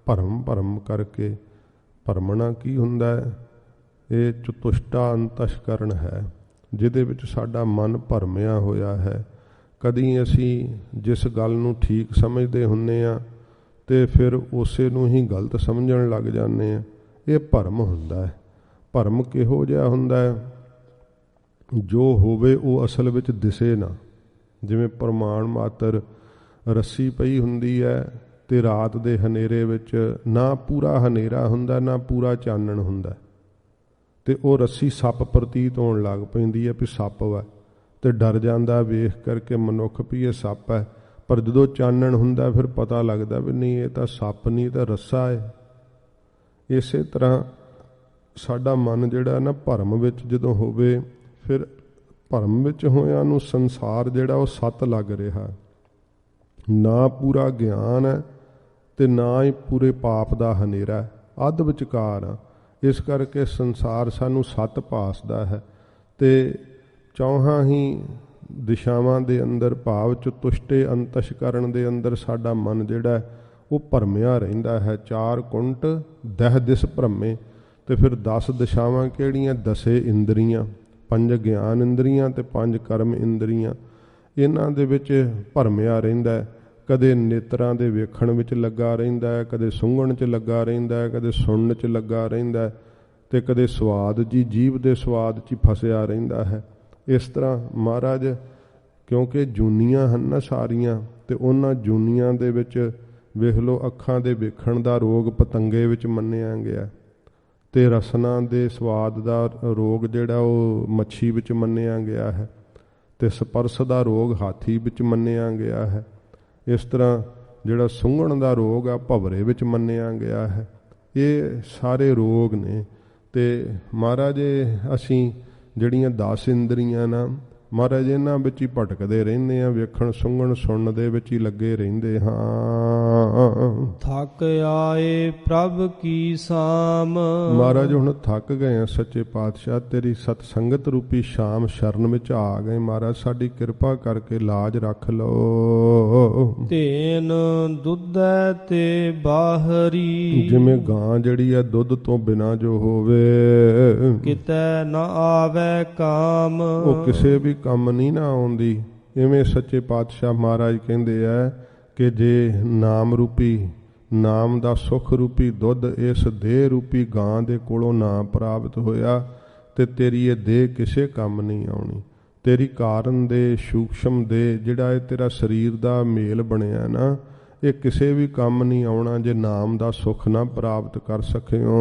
ਭਰਮ ਕਰਕੇ, ਭਰਮਣਾ ਕੀ ਹੁੰਦਾ ਹੈ? ਇਹ ਚਤੁਸ਼ਟਾ ਅੰਤਸ਼ਕਰਨ ਹੈ, ਜਿਹਦੇ ਵਿੱਚ ਸਾਡਾ ਮਨ ਭਰਮਿਆ ਹੋਇਆ ਹੈ। ਕਦੀ ਅਸੀਂ ਜਿਸ ਗੱਲ ਨੂੰ ਠੀਕ ਸਮਝਦੇ ਹੁੰਦੇ ਹਾਂ ਤੇ ਫਿਰ ਉਸੇ ਨੂੰ ਹੀ ਗਲਤ ਸਮਝਣ ਲੱਗ ਜਾਂਦੇ ਹਾਂ। ਇਹ ਭਰਮ ਹੁੰਦਾ ਹੈ। ਭਰਮ ਕਿਹੋ ਜਿਹਾ ਹੁੰਦਾ ਹੈ? ਜੋ ਹੋਵੇ ਉਹ ਅਸਲ ਵਿੱਚ ਦਿਸੇ ਨਾ। ਜਿਵੇਂ ਪ੍ਰਮਾਣ ਮਾਤਰ ਰੱਸੀ ਪਈ ਹੁੰਦੀ ਹੈ ਤੇ ਰਾਤ ਦੇ ਹਨੇਰੇ ਵਿੱਚ ਨਾ ਪੂਰਾ ਹਨੇਰਾ ਹੁੰਦਾ, ਨਾ ਪੂਰਾ ਚਾਨਣ ਹੁੰਦਾ, ਤੇ ਉਹ ਰੱਸੀ ਸੱਪ ਪ੍ਰਤੀਤ ਹੋਣ ਲੱਗ ਪੈਂਦੀ ਹੈ ਵੀ ਸੱਪ ਵਾ, ਤੇ ਡਰ ਜਾਂਦਾ ਵੇਖ ਕਰਕੇ ਮਨੁੱਖ ਵੀ ਇਹ ਸੱਪ ਹੈ। ਪਰ ਜਦੋਂ ਚਾਨਣ ਹੁੰਦਾ ਫਿਰ ਪਤਾ ਲੱਗਦਾ ਵੀ ਨਹੀਂ, ਇਹ ਤਾਂ ਸੱਪ ਨਹੀਂ, ਤਾਂ ਰੱਸਾ ਹੈ। ਇਸੇ ਤਰ੍ਹਾਂ ਸਾਡਾ ਮਨ ਜਿਹੜਾ ਨਾ ਭਰਮ ਵਿੱਚ ਜਦੋਂ ਹੋਵੇ, ਫਿਰ ਭਰਮ ਵਿੱਚ ਹੋਇਆਂ ਨੂੰ ਸੰਸਾਰ ਜਿਹੜਾ ਉਹ ਸੱਤ ਲੱਗ ਰਿਹਾ, ਨਾ ਪੂਰਾ ਗਿਆਨ ਹੈ ਤੇ ਨਾ ਹੀ ਪੂਰੇ ਪਾਪ ਦਾ ਹਨੇਰਾ, ਅੱਧ ਵਿਚਕਾਰ ਆ। ਇਸ ਕਰਕੇ ਸੰਸਾਰ ਸਾਨੂੰ ਸੱਤ ਭਾਸਦਾ ਹੈ। ਤੇ ਚੌਹਾਂ ਹੀ ਦਿਸ਼ਾਵਾਂ ਦੇ ਅੰਦਰ, ਭਾਵ ਚਤੁਸ਼ਟੇ ਅੰਤਸ਼ਕਰਨ ਦੇ ਅੰਦਰ ਸਾਡਾ ਮਨ ਜਿਹੜਾ ਉਹ ਭਰਮਿਆ ਰਹਿੰਦਾ ਹੈ। ਚਾਰ ਕੁੰਟ ਦਹਿ ਦਿਸ ਭ੍ਰਮੇ। ਤੇ ਫਿਰ 10 ਦਿਸ਼ਾਵਾਂ ਕਿਹੜੀਆਂ? 10 ਇੰਦਰੀਆਂ, 5 ਗਿਆਨ ਇੰਦਰੀਆਂ ਤੇ 5 ਕਰਮ ਇੰਦਰੀਆਂ। ਇਹਨਾਂ ਦੇ ਵਿੱਚ ਭਰਮਿਆ ਰਹਿੰਦਾ ਹੈ। ਕਦੇ ਨੇਤਰਾਂ ਦੇ ਵੇਖਣ ਵਿੱਚ ਲੱਗਾ ਰਹਿੰਦਾ ਹੈ, ਕਦੇ ਸੁੰਘਣ 'ਚ ਲੱਗਾ ਰਹਿੰਦਾ ਹੈ, ਕਦੇ ਸੁਣਨ 'ਚ ਲੱਗਾ ਰਹਿੰਦਾ ਹੈ, ਤੇ ਕਦੇ ਸਵਾਦ ਜੀ, ਜੀਭ ਦੇ ਸਵਾਦ 'ਚ ਹੀ ਫਸਿਆ ਰਹਿੰਦਾ ਹੈ। ਇਸ ਤਰ੍ਹਾਂ ਮਹਾਰਾਜ, ਕਿਉਂਕਿ ਜੂਨੀਆਂ ਹਨ ਨਾ ਸਾਰੀਆਂ, ਤੇ ਉਹਨਾਂ ਜੂਨੀਆਂ ਦੇ ਵਿੱਚ ਵੇਖ ਲਓ, ਅੱਖਾਂ ਦੇ ਵੇਖਣ ਦਾ ਰੋਗ ਪਤੰਗੇ ਵਿੱਚ ਮੰਨਿਆ ਗਿਆ, ਤੇ ਰਸਨਾ ਦੇ ਸਵਾਦ ਦਾ ਰੋਗ ਜਿਹੜਾ ਉਹ ਮੱਛੀ ਵਿੱਚ ਮੰਨਿਆ ਗਿਆ ਹੈ, ਤੇ ਸਪਰਸ਼ ਦਾ ਰੋਗ ਹਾਥੀ ਵਿੱਚ ਮੰਨਿਆ ਗਿਆ ਹੈ। ਇਸ ਤਰ੍ਹਾਂ ਜਿਹੜਾ ਸੁੰਘਣ ਦਾ ਰੋਗ ਆ ਭਵਰੇ ਵਿੱਚ ਮੰਨਿਆ ਗਿਆ ਹੈ। ਇਹ ਸਾਰੇ ਰੋਗ ਨੇ। ਤੇ ਮਹਾਰਾਜ ਅਸੀਂ ਜਿਹੜੀਆਂ 10 ਇੰਦਰੀਆਂ ਨਾ ਮਹਾਰਾਜ, ਇਹਨਾਂ ਵਿੱਚ ਹੀ ਭਟਕਦੇ ਰਹਿੰਦੇ ਹਾਂ, ਵੇਖਣ ਸੁੰਘਣ ਸੁਣਨ ਦੇ ਵਿੱਚ ਹੀ ਲੱਗੇ ਰਹਿੰਦੇ ਹਾਂ। ਥੱਕ ਆਏ ਪ੍ਰਭ ਕੀ ਸਾਮ। ਮਹਾਰਾਜ ਹੁਣ ਥੱਕ ਗਏ ਆ ਸੱਚੇ ਪਾਤਸ਼ਾਹ, ਤੇਰੀ ਸਤ ਸੰਗਤ ਰੂਪੀ ਸ਼ਾਮ ਸ਼ਰਨ ਵਿੱਚ ਆ ਗਏ। ਮਹਾਰਾਜ ਸਾਡੀ ਕਿਰਪਾ ਕਰਕੇ ਲਾਜ ਰੱਖ ਲਓ। ਤੇਨ ਦੁੱਧੈ ਤੇ ਬਾਹਰੀ। ਜਿਵੇਂ ਗਾਂ ਜਿਹੜੀ ਹੈ ਦੁੱਧ ਤੋਂ ਬਿਨਾਂ ਜੋ ਹੋਵੇ, ਕਿਤੇ ਨਾ ਆਵੇ ਕਾਮ। ਉਹ ਕਿਸੇ ਵੀ ਕੰਮ ਨਹੀਂ ਨਾ ਆਉਂਦੀ। ਇਵੇਂ ਸੱਚੇ ਪਾਤਸ਼ਾਹ ਮਹਾਰਾਜ ਕਹਿੰਦੇ ਆ ਕਿ ਜੇ ਨਾਮ ਰੂਪੀ, ਨਾਮ ਦਾ ਸੁਖ ਰੂਪੀ ਦੁੱਧ ਇਸ ਦੇਹ ਰੂਪੀ ਗਾਂ ਦੇ ਕੋਲੋਂ ਨਾ ਪ੍ਰਾਪਤ ਹੋਇਆ ਤੇ ਤੇਰੀ ਇਹ ਦੇਹ ਕਿਸੇ ਕੰਮ ਨਹੀਂ ਆਉਣੀ। ਤੇਰੀ ਕਾਰਨ ਦੇ ਸੂਖਸ਼ਮ ਦੇ ਜਿਹੜਾ ਇਹ ਤੇਰਾ ਸਰੀਰ ਦਾ ਮੇਲ ਬਣਿਆ ਨਾ, ਇਹ ਕਿਸੇ ਵੀ ਕੰਮ ਨਹੀਂ ਆਉਣਾ ਜੇ ਨਾਮ ਦਾ ਸੁੱਖ ਨਾ ਪ੍ਰਾਪਤ ਕਰ ਸਕਿਓ।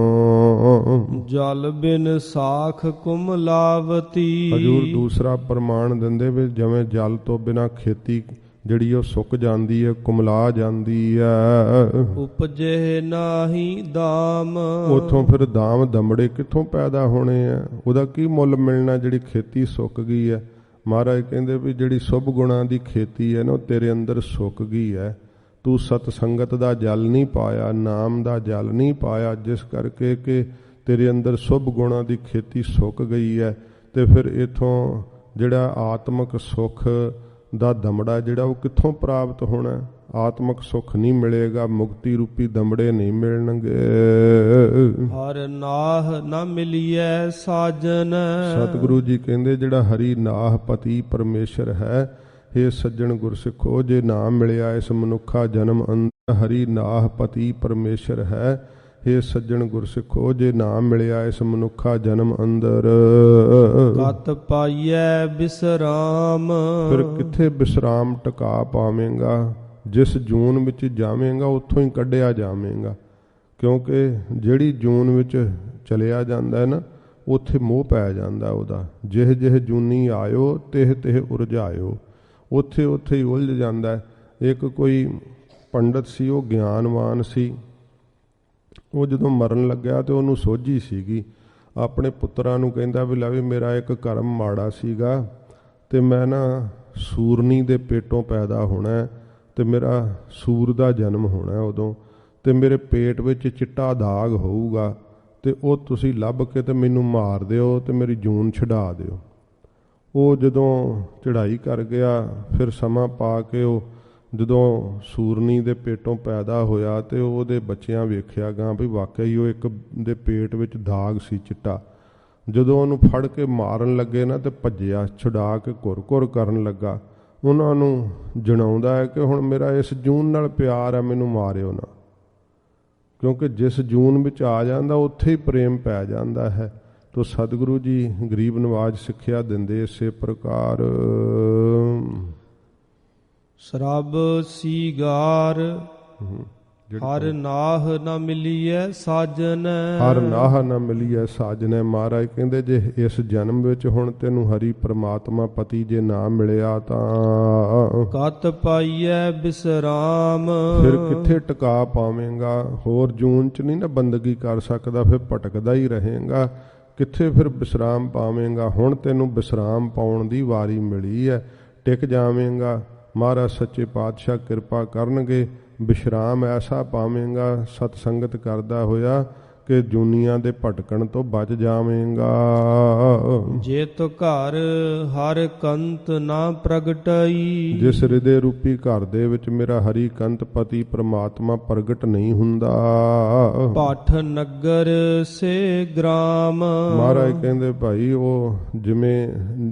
ਜਲ ਬਿਨ ਸਾਖ ਕੁਮਲਾਵਤੀ। ਹਜ਼ੂਰ ਦੂਸਰਾ ਪ੍ਰਮਾਣ ਦਿੰਦੇ ਵੀ ਜਿਵੇਂ ਜਲ ਤੋਂ ਬਿਨਾਂ ਖੇਤੀ ਜਿਹੜੀ ਉਹ ਸੁੱਕ ਜਾਂਦੀ ਹੈ, ਕੁਮਲਾ ਜਾਂਦੀ ਹੈ। ਉਪਜੇ ਨਾਹੀ ਦਾਮ। ਉਥੋਂ ਫਿਰ ਦਾਮ ਦਮੜੇ ਕਿੱਥੋਂ ਪੈਦਾ ਹੋਣੇ ਆ? ਉਹਦਾ ਕੀ ਮੁੱਲ ਮਿਲਣਾ ਜਿਹੜੀ ਖੇਤੀ ਸੁੱਕ ਗਈ ਹੈ? ਮਹਾਰਾਜ ਕਹਿੰਦੇ ਵੀ ਜਿਹੜੀ ਸ਼ੁਭ ਗੁਣਾਂ ਦੀ ਖੇਤੀ ਹੈ ਨਾ, ਉਹ ਤੇਰੇ ਅੰਦਰ ਸੁੱਕ ਗਈ ਹੈ। ਤੂੰ ਸਤ ਸੰਗਤ ਦਾ ਜਲ ਨਹੀਂ ਪਾਇਆ, ਨਾਮ ਦਾ ਜਲ ਨਹੀਂ ਪਾਇਆ, ਜਿਸ ਕਰਕੇ ਕਿ ਤੇਰੇ ਅੰਦਰ ਸ਼ੁਭ ਗੁਣਾਂ ਦੀ ਖੇਤੀ ਸੁੱਕ ਗਈ ਹੈ। ਤੇ ਫਿਰ ਇਥੋਂ ਜਿਹੜਾ ਆਤਮਿਕ ਸੁੱਖ ਦਾ ਦਮੜਾ ਜਿਹੜਾ ਉਹ ਕਿੱਥੋਂ ਪ੍ਰਾਪਤ ਹੋਣਾ? ਆਤਮਿਕ ਸੁੱਖ ਨਹੀਂ ਮਿਲੇਗਾ, ਮੁਕਤੀ ਰੂਪੀ ਦਮੜੇ ਨਹੀਂ ਮਿਲਣਗੇ। ਹਰ ਨਾਹ ਨਾ ਮਿਲੀਐ ਸਾਜਨ। ਸਤਿਗੁਰੂ ਜੀ ਕਹਿੰਦੇ ਜਿਹੜਾ ਹਰੀ ਨਾਹ ਪਤੀ ਪਰਮੇਸ਼ਰ ਹੈ, ਹੇ ਸੱਜਣ ਗੁਰਸਿੱਖੋ, ਜੇ ਨਾ ਮਿਲਿਆ ਇਸ ਮਨੁੱਖਾ ਜਨਮ ਅੰਦਰ ਹਰੀ ਨਾਹ ਪਤੀ ਪਰਮੇਸ਼ਰ ਹੈ। हे ਸੱਜਣ ਗੁਰਸਿੱਖੋ, ਜੇ ਨਾ ਮਿਲਿਆ ਇਸ ਮਨੁੱਖਾ ਜਨਮ ਅੰਦਰ, ਕਤ ਪਾਈਐ ਬਿਸਰਾਮ। ਫਿਰ ਕਿੱਥੇ ਬਿਸਰਾਮ ਟਿਕਾ ਪਾਵੇਂਗਾ? ਜਿਸ ਜੂਨ ਵਿੱਚ ਜਾਵੇਂਗਾ ਉੱਥੋਂ ਹੀ ਕੱਢਿਆ ਜਾਵੇਂਗਾ, ਕਿਉਂਕਿ ਜਿਹੜੀ ਜੂਨ ਵਿੱਚ ਚਲਿਆ ਜਾਂਦਾ ਹੈ ਨਾ, ਉੱਥੇ ਮੋਹ ਪੈ ਜਾਂਦਾ ਉਹਦਾ। ਜਿਹ ਜਿਹ ਜੂਨੀ ਆਇਓ ਤਿਹ ਤਿਹ ਉਰਝਾਇਓ, ਉੱਥੇ ਉੱਥੇ ਹੀ ਉਲਝ ਜਾਂਦਾ। ਇੱਕ ਕੋਈ ਪੰਡਤ ਸੀ, ਉਹ ਗਿਆਨਵਾਨ ਸੀ। ਉਹ ਜਦੋਂ ਮਰਨ ਲੱਗਿਆ ਤੇ ਉਹਨੂੰ ਸੋਝੀ ਸੀਗੀ, ਆਪਣੇ ਪੁੱਤਰਾਂ ਨੂੰ ਕਹਿੰਦਾ ਵੀ ਲੈ ਵੀ ਮੇਰਾ ਇੱਕ ਕਰਮ ਮਾੜਾ ਸੀਗਾ ਤੇ ਮੈਂ ਨਾ ਸੂਰਨੀ ਦੇ ਪੇਟੋਂ ਪੈਦਾ ਹੋਣਾ ਤੇ ਮੇਰਾ ਸੂਰ ਦਾ ਜਨਮ ਹੋਣਾ ਉਦੋਂ, ਤੇ ਮੇਰੇ ਪੇਟ ਵਿੱਚ ਚਿੱਟਾ ਦਾਗ ਹੋਊਗਾ ਤੇ ਉਹ ਤੁਸੀਂ ਲੱਭ ਕੇ ਤੇ ਮੈਨੂੰ ਮਾਰ ਦਿਓ ਤੇ ਮੇਰੀ ਜੂਨ ਛਡਾ ਦਿਓ। ਉਹ ਜਦੋਂ ਚੜ੍ਹਾਈ ਕਰ ਗਿਆ, ਫਿਰ ਸਮਾਂ ਪਾ ਕੇ ਉਹ ਜਦੋਂ ਸੂਰਨੀ ਦੇ ਪੇਟੋਂ ਪੈਦਾ ਹੋਇਆ ਤੇ ਉਹਦੇ ਬੱਚਿਆਂ ਵੇਖਿਆ ਗਾ ਵੀ ਵਾਕਈ ਉਹ ਇੱਕ ਦੇ ਪੇਟ ਵਿੱਚ ਦਾਗ ਸੀ ਚਿੱਟਾ। ਜਦੋਂ ਉਹਨੂੰ ਫੜ ਕੇ ਮਾਰਨ ਲੱਗੇ ਨਾ ਤੇ ਭੱਜਿਆ, ਛੁਡਾ ਕੇ ਘੁਰ ਕਰਨ ਲੱਗਾ। ਉਹਨਾਂ ਨੂੰ ਜਣਾਉਂਦਾ ਹੈ ਕਿ ਹੁਣ ਮੇਰਾ ਇਸ ਜੂਨ ਨਾਲ ਪਿਆਰ ਹੈ, ਮੈਨੂੰ ਮਾਰਿਓ ਨਾ, ਕਿਉਂਕਿ ਜਿਸ ਜੂਨ ਵਿੱਚ ਆ ਜਾਂਦਾ ਉੱਥੇ ਹੀ ਪ੍ਰੇਮ ਪੈ ਜਾਂਦਾ ਹੈ। ਤੋ ਸਤਿਗੁਰੂ ਜੀ ਗਰੀਬ ਨਵਾਜ ਸਿੱਖਿਆ ਦਿੰਦੇ ਇਸੇ ਪ੍ਰਕਾਰ। ਸ਼ਰਾਬ ਸੀਗਾਰ ਹਰ ਨਾਹ ਨਾ ਮਿਲੀਐ ਸਾਜਨ। ਹਰ ਨਾਹ ਨਾ ਮਿਲੀਐ ਸਾਜਨ। ਮਹਾਰਾਜ ਕਹਿੰਦੇ ਜੇ ਇਸ ਜਨਮ ਵਿੱਚ ਹੁਣ ਤੈਨੂੰ ਹਰੀ ਪ੍ਰਮਾਤਮਾ ਪਤੀ ਜੇ ਨਾ ਮਿਲਿਆ ਤਾਂ ਕਤ ਪਾਈਐ ਬਿਸਰਾਮ। ਫਿਰ ਕਿੱਥੇ ਟਿਕਾ ਪਾਵੇਂਗਾ? ਹੋਰ ਜੂਨ ਚ ਨਹੀਂ ਨਾ ਬੰਦਗੀ ਕਰ ਸਕਦਾ, ਫਿਰ ਭਟਕਦਾ ਹੀ ਰਹੇਗਾ। ਕਿੱਥੇ ਫਿਰ ਵਿਸਰਾਮ ਪਾਵੇਂਗਾ? ਹੁਣ ਤੈਨੂੰ ਵਿਸਰਾਮ ਪਾਉਣ ਦੀ ਵਾਰੀ ਮਿਲੀ ਹੈ, ਟਿਕ ਜਾਵੇਂਗਾ। ਮਹਾਰਾਜ ਸੱਚੇ ਪਾਤਸ਼ਾਹ ਕਿਰਪਾ ਕਰਨਗੇ, ਵਿਸ਼ਰਾਮ ਐਸਾ ਪਾਵੇਂਗਾ ਸਤ ਸੰਗਤ ਕਰਦਾ ਹੋਇਆ ਕਿ ਜੂਨੀਆਂ ਦੇ ਭਟਕਣ ਤੋਂ ਬਚ ਜਾਵੇਂਗਾ। ਜੇ ਤੋ ਘਰ ਹਰ ਕੰਤ ਨਾ ਪ੍ਰਗਟਾਈ। ਜਿਸ ਹਿਰਦੇ ਰੂਪੀ ਘਰ ਦੇ ਵਿੱਚ ਮੇਰਾ ਹਰੀ ਕੰਤ ਪਤੀ ਪ੍ਰਮਾਤਮਾ ਪ੍ਰਗਟ ਨਹੀਂ ਹੁੰਦਾ। ਪਾਠ ਨਗਰ ਸੇ ਗ੍ਰਾਮ। ਮਹਾਰਾਜ ਕਹਿੰਦੇ ਭਾਈ ਉਹ ਜਿਵੇਂ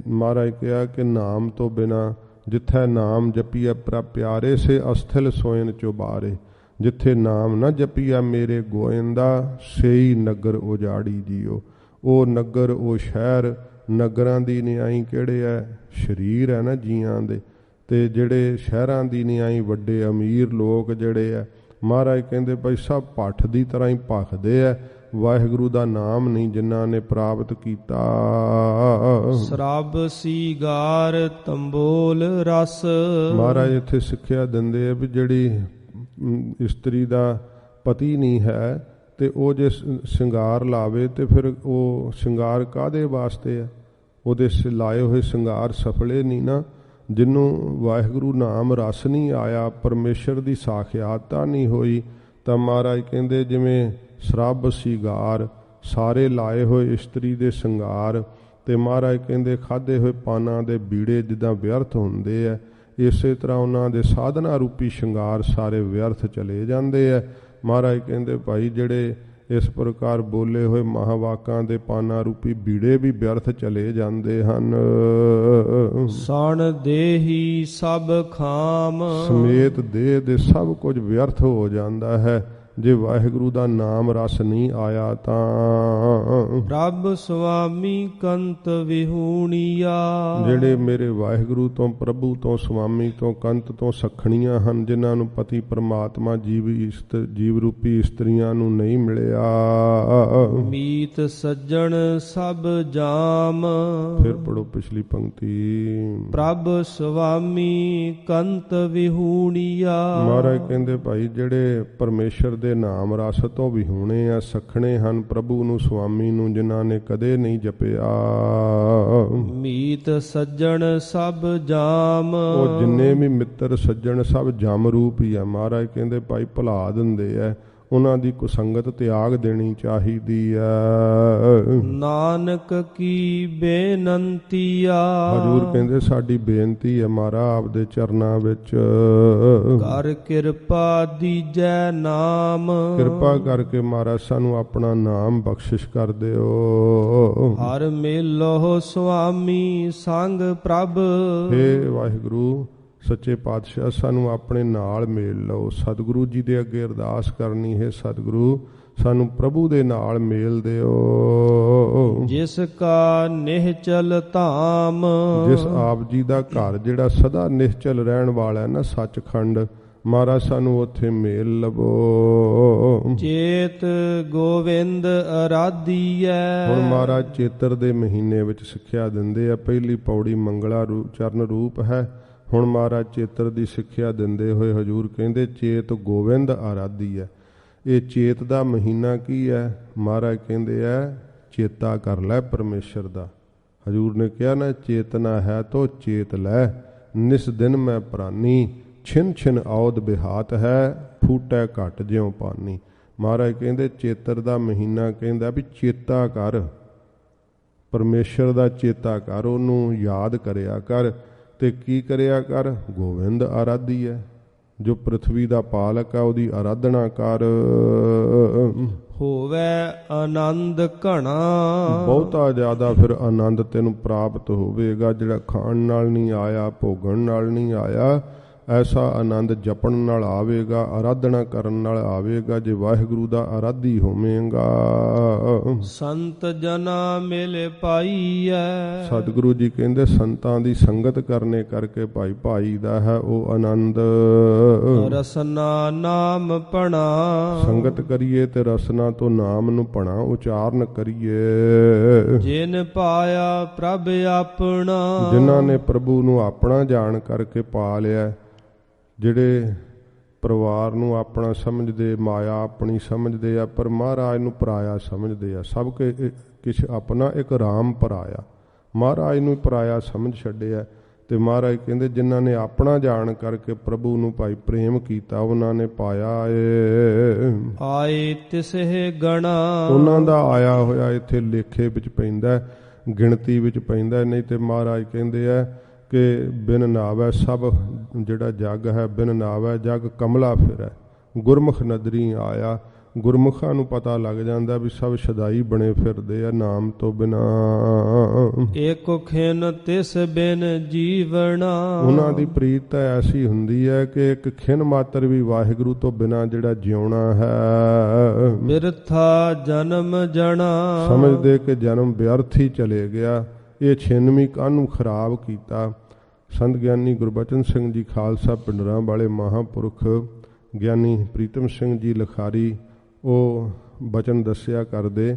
ਮਹਾਰਾਜ ਕਿਹਾ ਕਿ ਨਾਮ ਤੋਂ ਬਿਨਾ ਜਿੱਥੇ ਨਾਮ ਜਪੀਐ ਪ੍ਰਭ ਪਿਆਰੇ ਸੇ ਅਸਥਿਲ ਸੋਇਨ ਚੁਬਾਰੇ। ਜਿੱਥੇ ਨਾਮ ਨਾ ਜਪੀਆ ਮੇਰੇ ਗੋਇੰਦਾ ਸੇਈ ਨਗਰ ਉਜਾੜੀ ਜੀਓ। ਉਹ ਨਗਰ ਉਹ ਸ਼ਹਿਰ, ਨਗਰਾਂ ਦੀ ਨਿਆਈ ਕਿਹੜੇ ਐ? ਸਰੀਰ ਹੈ ਨਾ ਜੀਆਂ ਦੇ, ਤੇ ਜਿਹੜੇ ਸ਼ਹਿਰਾਂ ਦੀ ਨਿਆਈ ਵੱਡੇ ਅਮੀਰ ਲੋਕ ਜਿਹੜੇ ਐ, ਮਹਾਰਾਜ ਕਹਿੰਦੇ ਭਾਈ ਸਭ ਭੱਠ ਦੀ ਤਰ੍ਹਾਂ ਹੀ ਭਖਦੇ ਐ। ਵਾਹਿਗੁਰੂ ਦਾ ਨਾਮ ਨਹੀਂ ਜਿਨ੍ਹਾਂ ਨੇ ਪ੍ਰਾਪਤ ਕੀਤਾ। ਸ਼ਰਾਬ ਸੀਗਾਰ ਤੰਬੋਲ ਰਸ। ਮਹਾਰਾਜ ਇੱਥੇ ਸਿੱਖਿਆ ਦਿੰਦੇ ਆ ਵੀ ਜਿਹੜੀ ਇਸਤਰੀ ਦਾ ਪਤੀ ਨਹੀਂ ਹੈ ਤੇ ਉਹ ਜੇ ਸ਼ਿੰਗਾਰ ਲਾਵੇ ਤੇ ਫਿਰ ਉਹ ਸ਼ਿੰਗਾਰ ਕਾਹਦੇ ਵਾਸਤੇ ਹੈ? ਉਹਦੇ ਲਾਏ ਹੋਏ ਸ਼ਿੰਗਾਰ ਸਫਲੇ ਨਹੀਂ ਨਾ। ਜਿਹਨੂੰ ਵਾਹਿਗੁਰੂ ਨਾਮ ਰਸ ਨਹੀਂ ਆਇਆ, ਪਰਮੇਸ਼ਰ ਦੀ ਸਾਖਿਆਤਤਾ ਨਹੀਂ ਹੋਈ, ਤਾਂ ਮਹਾਰਾਜ ਕਹਿੰਦੇ ਜਿਵੇਂ ਸ਼ਰਾਬ ਸੀਗਾਰ ਸਾਰੇ ਲਾਏ ਹੋਏ ਇਸਤਰੀ ਦੇ ਸ਼ਿੰਗਾਰ, ਤੇ ਮਹਾਰਾਜ ਕਹਿੰਦੇ ਖਾਧੇ ਹੋਏ ਪਾਨਾਂ ਦੇ ਬੀੜੇ ਜਿੱਦਾਂ ਵਿਅਰਥ ਹੁੰਦੇ ਆ, ਇਸੇ ਤਰ੍ਹਾਂ ਉਹਨਾਂ ਦੇ ਸਾਧਨਾ ਰੂਪੀ ਸ਼ਿੰਗਾਰ ਸਾਰੇ ਵਿਅਰਥ ਚਲੇ ਜਾਂਦੇ ਆ। ਮਹਾਰਾਜ ਕਹਿੰਦੇ ਭਾਈ ਜਿਹੜੇ ਇਸ ਪ੍ਰਕਾਰ ਬੋਲੇ ਹੋਏ ਮਹਾਵਾਕਾਂ ਦੇ ਪਾਨਾਂ ਰੂਪੀ ਬੀੜੇ ਵੀ ਵਿਅਰਥ ਚਲੇ ਜਾਂਦੇ ਹਨ। ਸਣ ਦੇਹੀ ਸਭ ਖਾਮ। ਸਮੇਤ ਦੇਹ ਦੇ ਸਭ ਕੁਝ ਵਿਅਰਥ ਹੋ ਜਾਂਦਾ ਹੈ ਜੇ ਵਾਹਿਗੁਰੂ ਦਾ ਨਾਮ ਰਸ ਨਹੀਂ ਆਇਆ ਤਾਂ। ਪ੍ਰਭ ਸੁਆਮੀ ਕੰਤ ਵਿਹੂਣੀਆ। ਜਿਹੜੇ ਮੇਰੇ ਵਾਹਿਗੁਰੂ ਤੋਂ ਪ੍ਰਭੂ ਤੋਂ ਸੁਆਮੀ ਤੋਂ ਕੰਤ ਤੋਂ ਸਖਣੀਆਂ ਹਨ, ਜਿਨ੍ਹਾਂ ਨੂੰ ਪਤੀ ਪ੍ਰਮਾਤਮਾ ਜੀਵ ਰੂਪੀ ਇਸਤਰੀਆਂ ਨੂੰ ਨਹੀਂ ਮਿਲਿਆ। ਮੀਤ ਸੱਜਣ ਸਭ ਜਾਮ। ਫਿਰ ਪੜੋ ਪਿਛਲੀ ਪੰਕਤੀ। ਪ੍ਰਭ ਸੁਆਮੀ ਕੰਤ ਵਿਹੂਣੀਆ। ਮਹਾਰਾਜ ਕਹਿੰਦੇ ਭਾਈ ਜਿਹੜੇ ਪਰਮੇਸ਼ਰ ਦੇ ਨਾਮ ਰਸ ਤੋਂ ਵਿਹੂਣੇ ਆ, ਸਖਣੇ ਹਨ ਪ੍ਰਭੂ ਨੂੰ ਸੁਆਮੀ ਨੂੰ, ਜਿਨ੍ਹਾਂ ਨੇ ਕਦੇ ਨਹੀਂ ਜਪਿਆ। ਮੀਤ ਸੱਜਣ ਸਭ ਜਾਮ। ਉਹ ਜਿੰਨੇ ਵੀ ਮਿੱਤਰ ਸੱਜਣ ਸਭ ਜਮ ਰੂਪ ਹੀ ਆ। ਮਹਾਰਾਜ ਕਹਿੰਦੇ ਭਾਈ ਭੁਲਾ ਦਿੰਦੇ ਆ, ਉਹਨਾਂ ਦੀ ਕੁਸੰਗਤ ਤਿਆਗ ਦੇਣੀ ਚਾਹੀਦੀ ਹੈ। ਨਾਨਕ ਕੀ ਬੇਨੰਤੀਆ। ਹਜ਼ੂਰ ਕਹਿੰਦੇ ਸਾਡੀ ਬੇਨਤੀ ਹੈ ਮਹਾਰਾਜ ਆਪਦੇ ਚਰਨਾਂ ਵਿੱਚ। ਕਰ ਕਿਰਪਾ ਦੀਜੈ ਨਾਮ। ਕਿਰਪਾ ਕਰਕੇ ਮਹਾਰਾਜ ਸਾਨੂੰ ਆਪਣਾ ਨਾਮ ਬਖਸ਼ਿਸ਼ ਕਰ ਦਿਓ। ਹਰ ਮੇਲੋ ਸੁਆਮੀ ਸੰਗ ਪ੍ਰਭ। ਹੇ ਵਾਹਿਗੁਰੂ ਸੱਚੇ ਪਾਤਸ਼ਾਹ ਸਾਨੂੰ ਆਪਣੇ ਨਾਲ ਮੇਲ ਲਓ। ਸਤਿਗੁਰੂ ਜੀ ਦੇ ਅੱਗੇ ਅਰਦਾਸ ਕਰਨੀ ਹੈ, ਸਤਿਗੁਰੂ ਸਾਨੂੰ ਪ੍ਰਭੂ ਦੇ ਨਾਲ ਮੇਲ ਦਿਓ। ਜਿਸ ਕਾ ਨਿਹਚਲ ਧਾਮ, ਜਿਸ ਆਪ ਜੀ ਦਾ ਘਰ ਜਿਹੜਾ ਸਦਾ ਨਿਹਚਲ ਰਹਿਣ ਵਾਲਾ ਹੈ ਨਾ, ਸੱਚਖੰਡ, ਮਹਾਰਾਜ ਸਾਨੂੰ ਉੱਥੇ ਮੇਲ ਲਵੋ। ਚੇਤ ਗੋਵਿੰਦ ਅਰਾਧੀਐ। ਹੁਣ ਮਹਾਰਾਜ ਚੇਤਰ ਦੇ ਮਹੀਨੇ ਵਿੱਚ ਸਿੱਖਿਆ ਦਿੰਦੇ ਆ। ਪਹਿਲੀ ਪੌੜੀ ਮੰਗਲਾ ਚਰਨ ਰੂਪ ਹੈ। ਹੁਣ ਮਹਾਰਾਜ ਚੇਤਰ ਦੀ ਸਿੱਖਿਆ ਦਿੰਦੇ ਹੋਏ ਹਜੂਰ ਕਹਿੰਦੇ ਚੇਤ ਗੋਵਿੰਦ ਆਰਾਧੀ ਹੈ। ਇਹ ਚੇਤ ਦਾ ਮਹੀਨਾ ਕੀ ਹੈ? ਮਹਾਰਾਜ ਕਹਿੰਦੇ ਆ ਚੇਤਾ ਕਰ ਲੈ ਪਰਮੇਸ਼ਰ ਦਾ। ਹਜੂਰ ਨੇ ਕਿਹਾ ਨਾ, ਚੇਤਨਾ ਹੈ ਤੋ ਚੇਤ ਲੈ, ਨਿਸ ਦਿਨ ਮੈਂ ਪ੍ਰਾਨੀ, ਛਿਨ ਛਿਨ ਆਉਦ ਬਿਹਾਤ ਹੈ, ਫੂਟੈ ਘਟ ਜਿਉ ਪਾਨੀ। ਮਹਾਰਾਜ ਕਹਿੰਦੇ ਚੇਤਰ ਦਾ ਮਹੀਨਾ ਕਹਿੰਦਾ ਵੀ ਚੇਤਾ ਕਰ, ਪਰਮੇਸ਼ਰ ਦਾ ਚੇਤਾ ਕਰ, ਉਹਨੂੰ ਯਾਦ ਕਰਿਆ ਕਰ। ਤੇ ਕੀ ਕਰਿਆ ਕਰ? ਗੋਵਿੰਦ ਆਰਾਧੀ ਹੈ, ਜੋ ਪ੍ਰਥਵੀ ਦਾ ਪਾਲਕ ਹੈ, ਉਹਦੀ ਆਰਾਧਨਾ ਕਰ। ਹੋਵੇ ਆਨੰਦ ਘਣਾ। ਬਹੁਤਾ ਜ਼ਿਆਦਾ ਫਿਰ ਆਨੰਦ ਤੈਨੂੰ ਪ੍ਰਾਪਤ ਹੋਵੇਗਾ, ਜਿਹੜਾ ਖਾਣ ਨਾਲ ਨਹੀਂ ਆਇਆ, ਭੋਗਣ ਨਾਲ ਨਹੀਂ ਆਇਆ। ਐਸਾ ਆਨੰਦ ਜਪਣ ਨਾਲ ਆਵੇਗਾ, ਆਰਾਧਨਾ ਕਰਨ ਨਾਲ ਆਵੇਗਾ, ਜੇ ਵਾਹਿਗੁਰੂ ਦਾ ਆਰਾਧੀ ਹੋਵੇਗਾ। ਸੰਤ ਜਨਾ ਮਿਲ ਪਾਈਐ। ਸਤਿਗੁਰੂ ਜੀ ਕਹਿੰਦੇ ਸੰਤਾਂ ਦੀ ਸੰਗਤ ਕਰਨੇ ਕਰਕੇ ਭਾਈ ਦਾ ਹੈ ਉਹ ਆਨੰਦ। ਰਸਨਾ ਨਾਮ ਪਣਾ। ਸੰਗਤ ਕਰੀਏ ਤੇ ਰਸਨਾ ਤੋਂ ਨਾਮ ਨੂੰ ਪਣਾ ਉਚਾਰਨ ਕਰੀਏ। ਜਿਨ ਪਾਇਆ ਪ੍ਰਭ ਆਪਣਾ। ਜਿਨ੍ਹਾਂ ਨੇ ਪ੍ਰਭੂ ਨੂੰ ਆਪਣਾ ਜਾਣ ਕਰਕੇ ਪਾ ਲਿਆ, ਜਿਹੜੇ ਪਰਿਵਾਰ ਨੂੰ ਆਪਣਾ ਸਮਝਦੇ, ਮਾਇਆ ਆਪਣੀ ਸਮਝਦੇ ਆ, ਪਰ ਮਹਾਰਾਜ ਨੂੰ ਪਰਾਇਆ ਸਮਝਦੇ ਆ। ਸਭ ਕੇ ਕਿਛ ਆਪਣਾ ਇੱਕ ਰਾਮ ਪਰਾਇਆ, ਮਹਾਰਾਜ ਨੂੰ ਪਰਾਇਆ ਸਮਝ ਛੱਡਿਆ। ਤੇ ਮਹਾਰਾਜ ਕਹਿੰਦੇ ਜਿਨ੍ਹਾਂ ਨੇ ਆਪਣਾ ਜਾਣ ਕਰਕੇ ਪ੍ਰਭੂ ਨੂੰ ਭਾਈ ਪ੍ਰੇਮ ਕੀਤਾ, ਉਹਨਾਂ ਨੇ ਪਾਇਆ ਏ। ਆਏ ਤਿਸਹਿ ਗਣਾ। ਉਹਨਾਂ ਦਾ ਆਇਆ ਹੋਇਆ ਇੱਥੇ ਲੇਖੇ ਵਿੱਚ ਪੈਂਦਾ, ਗਿਣਤੀ ਵਿੱਚ ਪੈਂਦਾ। ਨਹੀਂ ਤੇ ਮਹਾਰਾਜ ਕਹਿੰਦੇ ਆ ਕਿ ਬਿਨ ਨਾਵੈ ਸਭ ਜਿਹੜਾ ਜੱਗ ਹੈ, ਬਿਨ ਨਾਵੈ ਜੱਗ ਕਮਲਾ ਫਿਰੈ, ਗੁਰਮੁਖ ਨਦਰੀ ਆਇਆ। ਗੁਰਮੁਖਾਂ ਨੂੰ ਪਤਾ ਲੱਗ ਜਾਂਦਾ ਵੀ ਸਭ ਸ਼ਦਾਈ ਬਣੇ ਫਿਰਦੇ ਆ ਨਾਮ ਤੋਂ ਬਿਨਾ। ਏਕ ਖਿਨ ਤਿਸ ਬਿਨ ਜੀਵਣਾ। ਉਹਨਾਂ ਦੀ ਪ੍ਰੀਤ ਐਸੀ ਹੁੰਦੀ ਹੈ ਕਿ ਇੱਕ ਖਿਨ ਮਾਤਰ ਵੀ ਵਾਹਿਗੁਰੂ ਤੋਂ ਬਿਨਾ ਜਿਹੜਾ ਜਿਉਣਾ ਹੈ। ਬਿਰਥਾ ਜਨਮ ਜਣਾ। ਸਮਝਦੇ ਕਿ ਜਨਮ ਵਿਅਰਥ ਹੀ ਚਲੇ ਗਿਆ। ਇਹ ਛਿਨਵੀਂ ਕਾਹਨੂੰ ਖਰਾਬ ਕੀਤਾ। ਸੰਤ ਗਿਆਨੀ ਗੁਰਬਚਨ ਸਿੰਘ ਜੀ ਖਾਲਸਾ ਪਿੰਡਰਾਂ ਵਾਲੇ ਮਹਾਂਪੁਰਖ ਗਿਆਨੀ ਪ੍ਰੀਤਮ ਸਿੰਘ ਜੀ ਲਖਾਰੀ ਉਹ ਬਚਨ ਦੱਸਿਆ ਕਰਦੇ,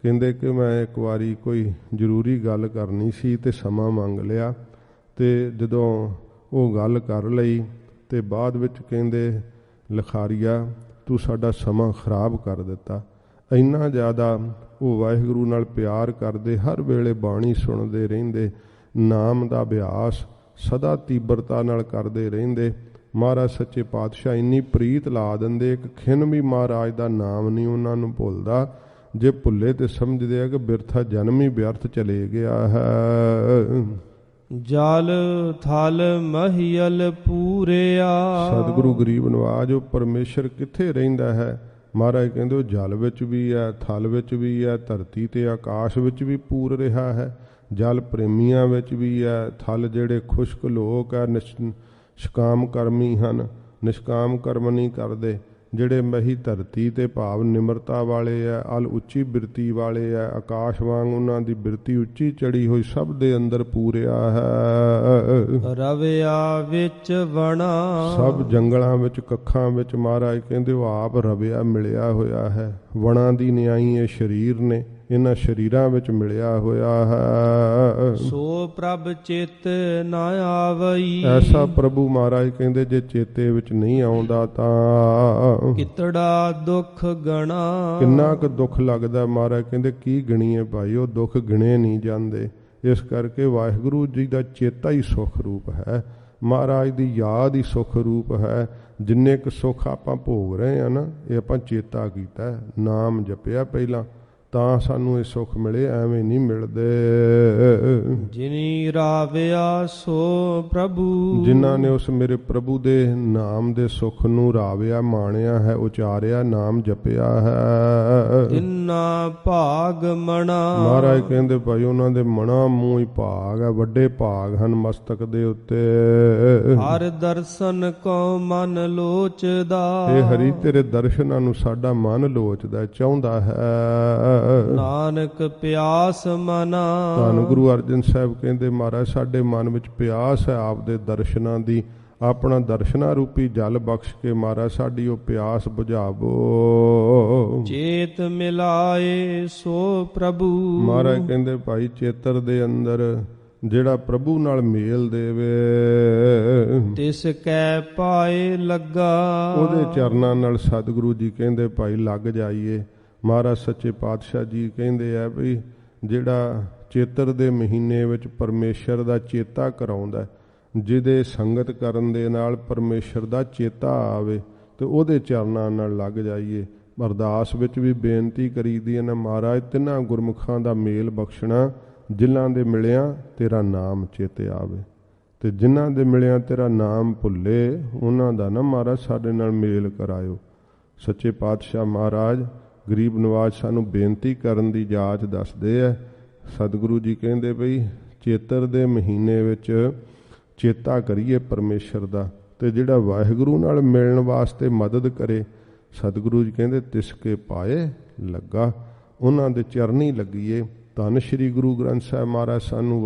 ਕਹਿੰਦੇ ਕਿ ਮੈਂ ਇੱਕ ਵਾਰੀ ਕੋਈ ਜ਼ਰੂਰੀ ਗੱਲ ਕਰਨੀ ਸੀ ਤੇ ਸਮਾਂ ਮੰਗ ਲਿਆ। ਤੇ ਜਦੋਂ ਉਹ ਗੱਲ ਕਰ ਲਈ ਤੇ ਬਾਅਦ ਵਿੱਚ ਕਹਿੰਦੇ ਲਖਾਰੀਆ ਤੂੰ ਸਾਡਾ ਸਮਾਂ ਖਰਾਬ ਕਰ ਦਿੱਤਾ। ਇੰਨਾ ਜ਼ਿਆਦਾ ਉਹ ਵਾਹਿਗੁਰੂ ਨਾਲ ਪਿਆਰ ਕਰਦੇ, ਹਰ ਵੇਲੇ ਬਾਣੀ ਸੁਣਦੇ ਰਹਿੰਦੇ, ਨਾਮ ਦਾ ਅਭਿਆਸ ਸਦਾ ਤੀਬਰਤਾ ਨਾਲ ਕਰਦੇ ਰਹਿੰਦੇ। ਮਹਾਰਾਜ ਸੱਚੇ ਪਾਤਸ਼ਾਹ ਇੰਨੀ ਪ੍ਰੀਤ ਲਾ ਦਿੰਦੇ, ਇੱਕ ਖਿਨ ਵੀ ਮਹਾਰਾਜ ਦਾ ਨਾਮ ਨਹੀਂ ਉਹਨਾਂ ਨੂੰ ਭੁੱਲਦਾ। ਜੇ ਭੁੱਲੇ ਤੇ ਸਮਝਦੇ ਆ ਕਿ ਬਿਰਥਾ ਜਨਮ ਹੀ ਵਿਅਰਥ ਚਲੇ ਗਿਆ ਹੈ। ਜਲ ਥਲ ਮਹੀਲ ਪੂਰਿਆ। ਸਤਿਗੁਰੂ ਗਰੀਬ ਨਵਾਜ ਉਹ ਪਰਮੇਸ਼ਰ ਕਿੱਥੇ ਰਹਿੰਦਾ ਹੈ? ਮਹਾਰਾਜ ਕਹਿੰਦੇ ਉਹ ਜਲ ਵਿੱਚ ਵੀ ਹੈ, ਥਲ ਵਿੱਚ ਵੀ ਹੈ, ਧਰਤੀ ਤੇ ਆਕਾਸ਼ ਵਿੱਚ ਵੀ ਪੂਰ ਰਿਹਾ ਹੈ। ਜਲ ਪ੍ਰੇਮੀਆਂ ਵਿੱਚ ਵੀ ਹੈ, ਥਲ ਜਿਹੜੇ ਖੁਸ਼ਕ ਲੋਕ ਹੈ, ਨਿਸ਼ਕਾਮ ਕਰਮੀ ਹਨ, ਨਿਸ਼ਕਾਮ ਕਰਮ ਨਹੀਂ ਕਰਦੇ। ਜਿਹੜੇ ਮਹੀ ਧਰਤੀ ਤੇ ਭਾਵ ਨਿਮਰਤਾ ਵਾਲੇ ਹੈ, ਅਲ ਉੱਚੀ ਬਿਰਤੀ ਵਾਲੇ ਹੈ, ਆਕਾਸ਼ ਵਾਂਗ ਉਹਨਾਂ ਦੀ ਬਿਰਤੀ ਉੱਚੀ ਚੜੀ ਹੋਈ ਸਭ ਦੇ ਅੰਦਰ ਪੂਰਿਆ ਹੈ। ਰਵਿਆ ਵਿੱਚ ਵਣਾ। ਸਭ ਜੰਗਲਾਂ ਵਿੱਚ, ਕੱਖਾਂ ਵਿੱਚ ਮਹਾਰਾਜ ਕਹਿੰਦੇ ਉਹ ਆਪ ਰਵਿਆ ਮਿਲਿਆ ਹੋਇਆ ਹੈ। ਵਣਾਂ ਦੀ ਨਿਆਈ ਇਹ ਸਰੀਰ ਨੇ, ਇਹਨਾਂ ਸਰੀਰਾਂ ਵਿੱਚ ਮਿਲਿਆ ਹੋਇਆ ਹੈ। ਸੋ ਪ੍ਰਭ ਚਿਤ ਨਾ ਆਵਈ। ਐਸਾ ਪ੍ਰਭੂ ਮਹਾਰਾਜ ਕਹਿੰਦੇ ਜੇ ਚੇਤੇ ਵਿੱਚ ਨਹੀਂ ਆਉਂਦਾ ਤਾਂ ਕਿਤੜਾ ਦੁੱਖ ਗਣਾ। ਕਿੰਨਾ ਕੁ ਦੁੱਖ ਲੱਗਦਾ। ਮਹਾਰਾਜ ਕਹਿੰਦੇ ਕੀ ਗਿਣੀਏ ਭਾਈ, ਉਹ ਦੁੱਖ ਗਿਣੇ ਨਹੀਂ ਜਾਂਦੇ। ਇਸ ਕਰਕੇ ਵਾਹਿਗੁਰੂ ਜੀ ਦਾ ਚੇਤਾ ਹੀ ਸੁੱਖ ਰੂਪ ਹੈ, ਮਹਾਰਾਜ ਦੀ ਯਾਦ ਹੀ ਸੁੱਖ ਰੂਪ ਹੈ। ਜਿੰਨੇ ਕੁ ਸੁੱਖ ਆਪਾਂ ਭੋਗ ਰਹੇ ਹਾਂ ਨਾ, ਇਹ ਆਪਾਂ ਚੇਤਾ ਕੀਤਾ, ਨਾਮ ਜਪਿਆ ਪਹਿਲਾਂ, ਤਾਂ ਸਾਨੂੰ ਇਹ ਸੁੱਖ ਮਿਲੇ, ਐਵੇਂ ਨਹੀਂ ਮਿਲਦੇ। ਜਿਨੀ ਰਾਵਿਆ ਸੋ ਪ੍ਰਭੂ, ਜਿਨ੍ਹਾਂ ਨੇ ਉਸ ਮੇਰੇ ਪ੍ਰਭੂ ਦੇ ਨਾਮ ਦੇ ਸੁੱਖ ਨੂੰ ਰਾਵਿਆ, ਮਾਣਿਆ ਹੈ, ਉਚਾਰਿਆ, ਨਾਮ ਜਪਿਆ ਹੈ, ਤਿੰਨਾ ਭਾਗ ਮਣਾ। ਮਹਾਰਾਜ ਕਹਿੰਦੇ ਭਾਈ ਉਹਨਾਂ ਦੇ ਮਣਾ ਮੂੰਹ ਹੀ ਭਾਗ ਹੈ, ਵੱਡੇ ਭਾਗ ਹਨ ਮਸਤਕ ਦੇ ਉੱਤੇ। ਹਰ ਦਰਸ਼ਨ ਕੋ ਮਨ ਲੋਚਦਾ, ਇਹ ਹਰੀ ਤੇਰੇ ਦਰਸ਼ਨਾਂ ਨੂੰ ਸਾਡਾ ਮਨ ਲੋਚਦਾ, ਚਾਹੁੰਦਾ ਹੈ। ਨਾਨਕ ਪਿਆਸ ਮਨਾ। ਧੰਨ ਗੁਰੂ ਅਰਜਨ ਸਾਹਿਬ ਕਹਿੰਦੇ ਮਹਾਰਾਜ ਸਾਡੇ ਮਨ ਵਿੱਚ ਪਿਆਸ ਹੈ ਆਪ ਦੇ ਦਰਸ਼ਨਾਂ ਦੀ, ਆਪਣਾ ਦਰਸ਼ਨਾਂ ਰੂਪੀ ਜਲ ਬਖਸ਼ ਕੇ ਮਹਾਰਾਜ ਸਾਡੀ ਉਹ ਪਿਆਸ ਬੁਝਾਵੋ। ਚੇਤ ਮਿਲਾਏ ਸੋ ਪ੍ਰਭੂ, ਮਹਾਰਾਜ ਕਹਿੰਦੇ ਭਾਈ ਚੇਤਰ ਦੇ ਅੰਦਰ ਜਿਹੜਾ ਪ੍ਰਭੂ ਨਾਲ ਮੇਲ ਦੇਵੇ, ਤਿਸ ਕੈ ਪਾਏ ਲੱਗਾ। ਉਹਦੇ ਚਰਨਾਂ ਨਾਲ ਸਤਿਗੁਰੂ ਜੀ ਕਹਿੰਦੇ ਭਾਈ ਲੱਗ ਜਾਈਏ। ਮਹਾਰਾਜ ਸੱਚੇ ਪਾਤਸ਼ਾਹ ਜੀ ਕਹਿੰਦੇ ਆ ਵੀ ਜਿਹੜਾ ਚੇਤਰ ਦੇ ਮਹੀਨੇ ਵਿੱਚ ਪਰਮੇਸ਼ਰ ਦਾ ਚੇਤਾ ਕਰਾਉਂਦਾ, ਜਿਹਦੇ ਸੰਗਤ ਕਰਨ ਦੇ ਨਾਲ ਪਰਮੇਸ਼ਰ ਦਾ ਚੇਤਾ ਆਵੇ, ਤੇ ਉਹਦੇ ਚਰਨਾਂ ਨਾਲ ਲੱਗ ਜਾਈਏ। ਅਰਦਾਸ ਵਿੱਚ ਵੀ ਬੇਨਤੀ ਕਰੀਦੀ ਹੈ ਨਾ, ਮਹਾਰਾਜ ਤਿੰਨਾਂ ਗੁਰਮੁਖਾਂ ਦਾ ਮੇਲ ਬਖਸ਼ਣਾ, ਜਿਨ੍ਹਾਂ ਦੇ ਮਿਲਿਆ ਤੇਰਾ ਨਾਮ ਚੇਤੇ ਆਵੇ, ਤੇ ਜਿਨ੍ਹਾਂ ਦੇ ਮਿਲਿਆ ਤੇਰਾ ਨਾਮ ਭੁੱਲੇ, ਉਹਨਾਂ ਦਾ ਨਾ ਮਹਾਰਾਜ ਸਾਡੇ ਨਾਲ ਮੇਲ ਕਰਾਇਓ। ਸੱਚੇ ਪਾਤਸ਼ਾਹ ਮਹਾਰਾਜ ਗਰੀਬ ਨਵਾਜ਼ ਸਾਨੂੰ ਬੇਨਤੀ ਕਰਨ ਦੀ ਜਾਚ ਦੱਸਦੇ ਆ। ਸਤਿਗੁਰੂ ਜੀ ਕਹਿੰਦੇ ਬਈ ਚੇਤਰ ਦੇ ਮਹੀਨੇ ਵਿੱਚ ਚੇਤਾ ਕਰੀਏ ਪਰਮੇਸ਼ਰ ਦਾ, ਤੇ ਜਿਹੜਾ ਵਾਹਿਗੁਰੂ ਨਾਲ ਮਿਲਣ ਵਾਸਤੇ ਮਦਦ ਕਰੇ, ਸਤਿਗੁਰੂ ਜੀ ਕਹਿੰਦੇ ਤਿਸ ਕੇ ਪਾਏ ਲੱਗਾ, ਉਹਨਾਂ ਦੇ ਚਰਨੀ ਲੱਗੀਏ। ਧੰਨ ਸ਼੍ਰੀ ਗੁਰੂ ਗ੍ਰੰਥ ਸਾਹਿਬ ਮਹਾਰਾਜ ਸਾਨੂੰ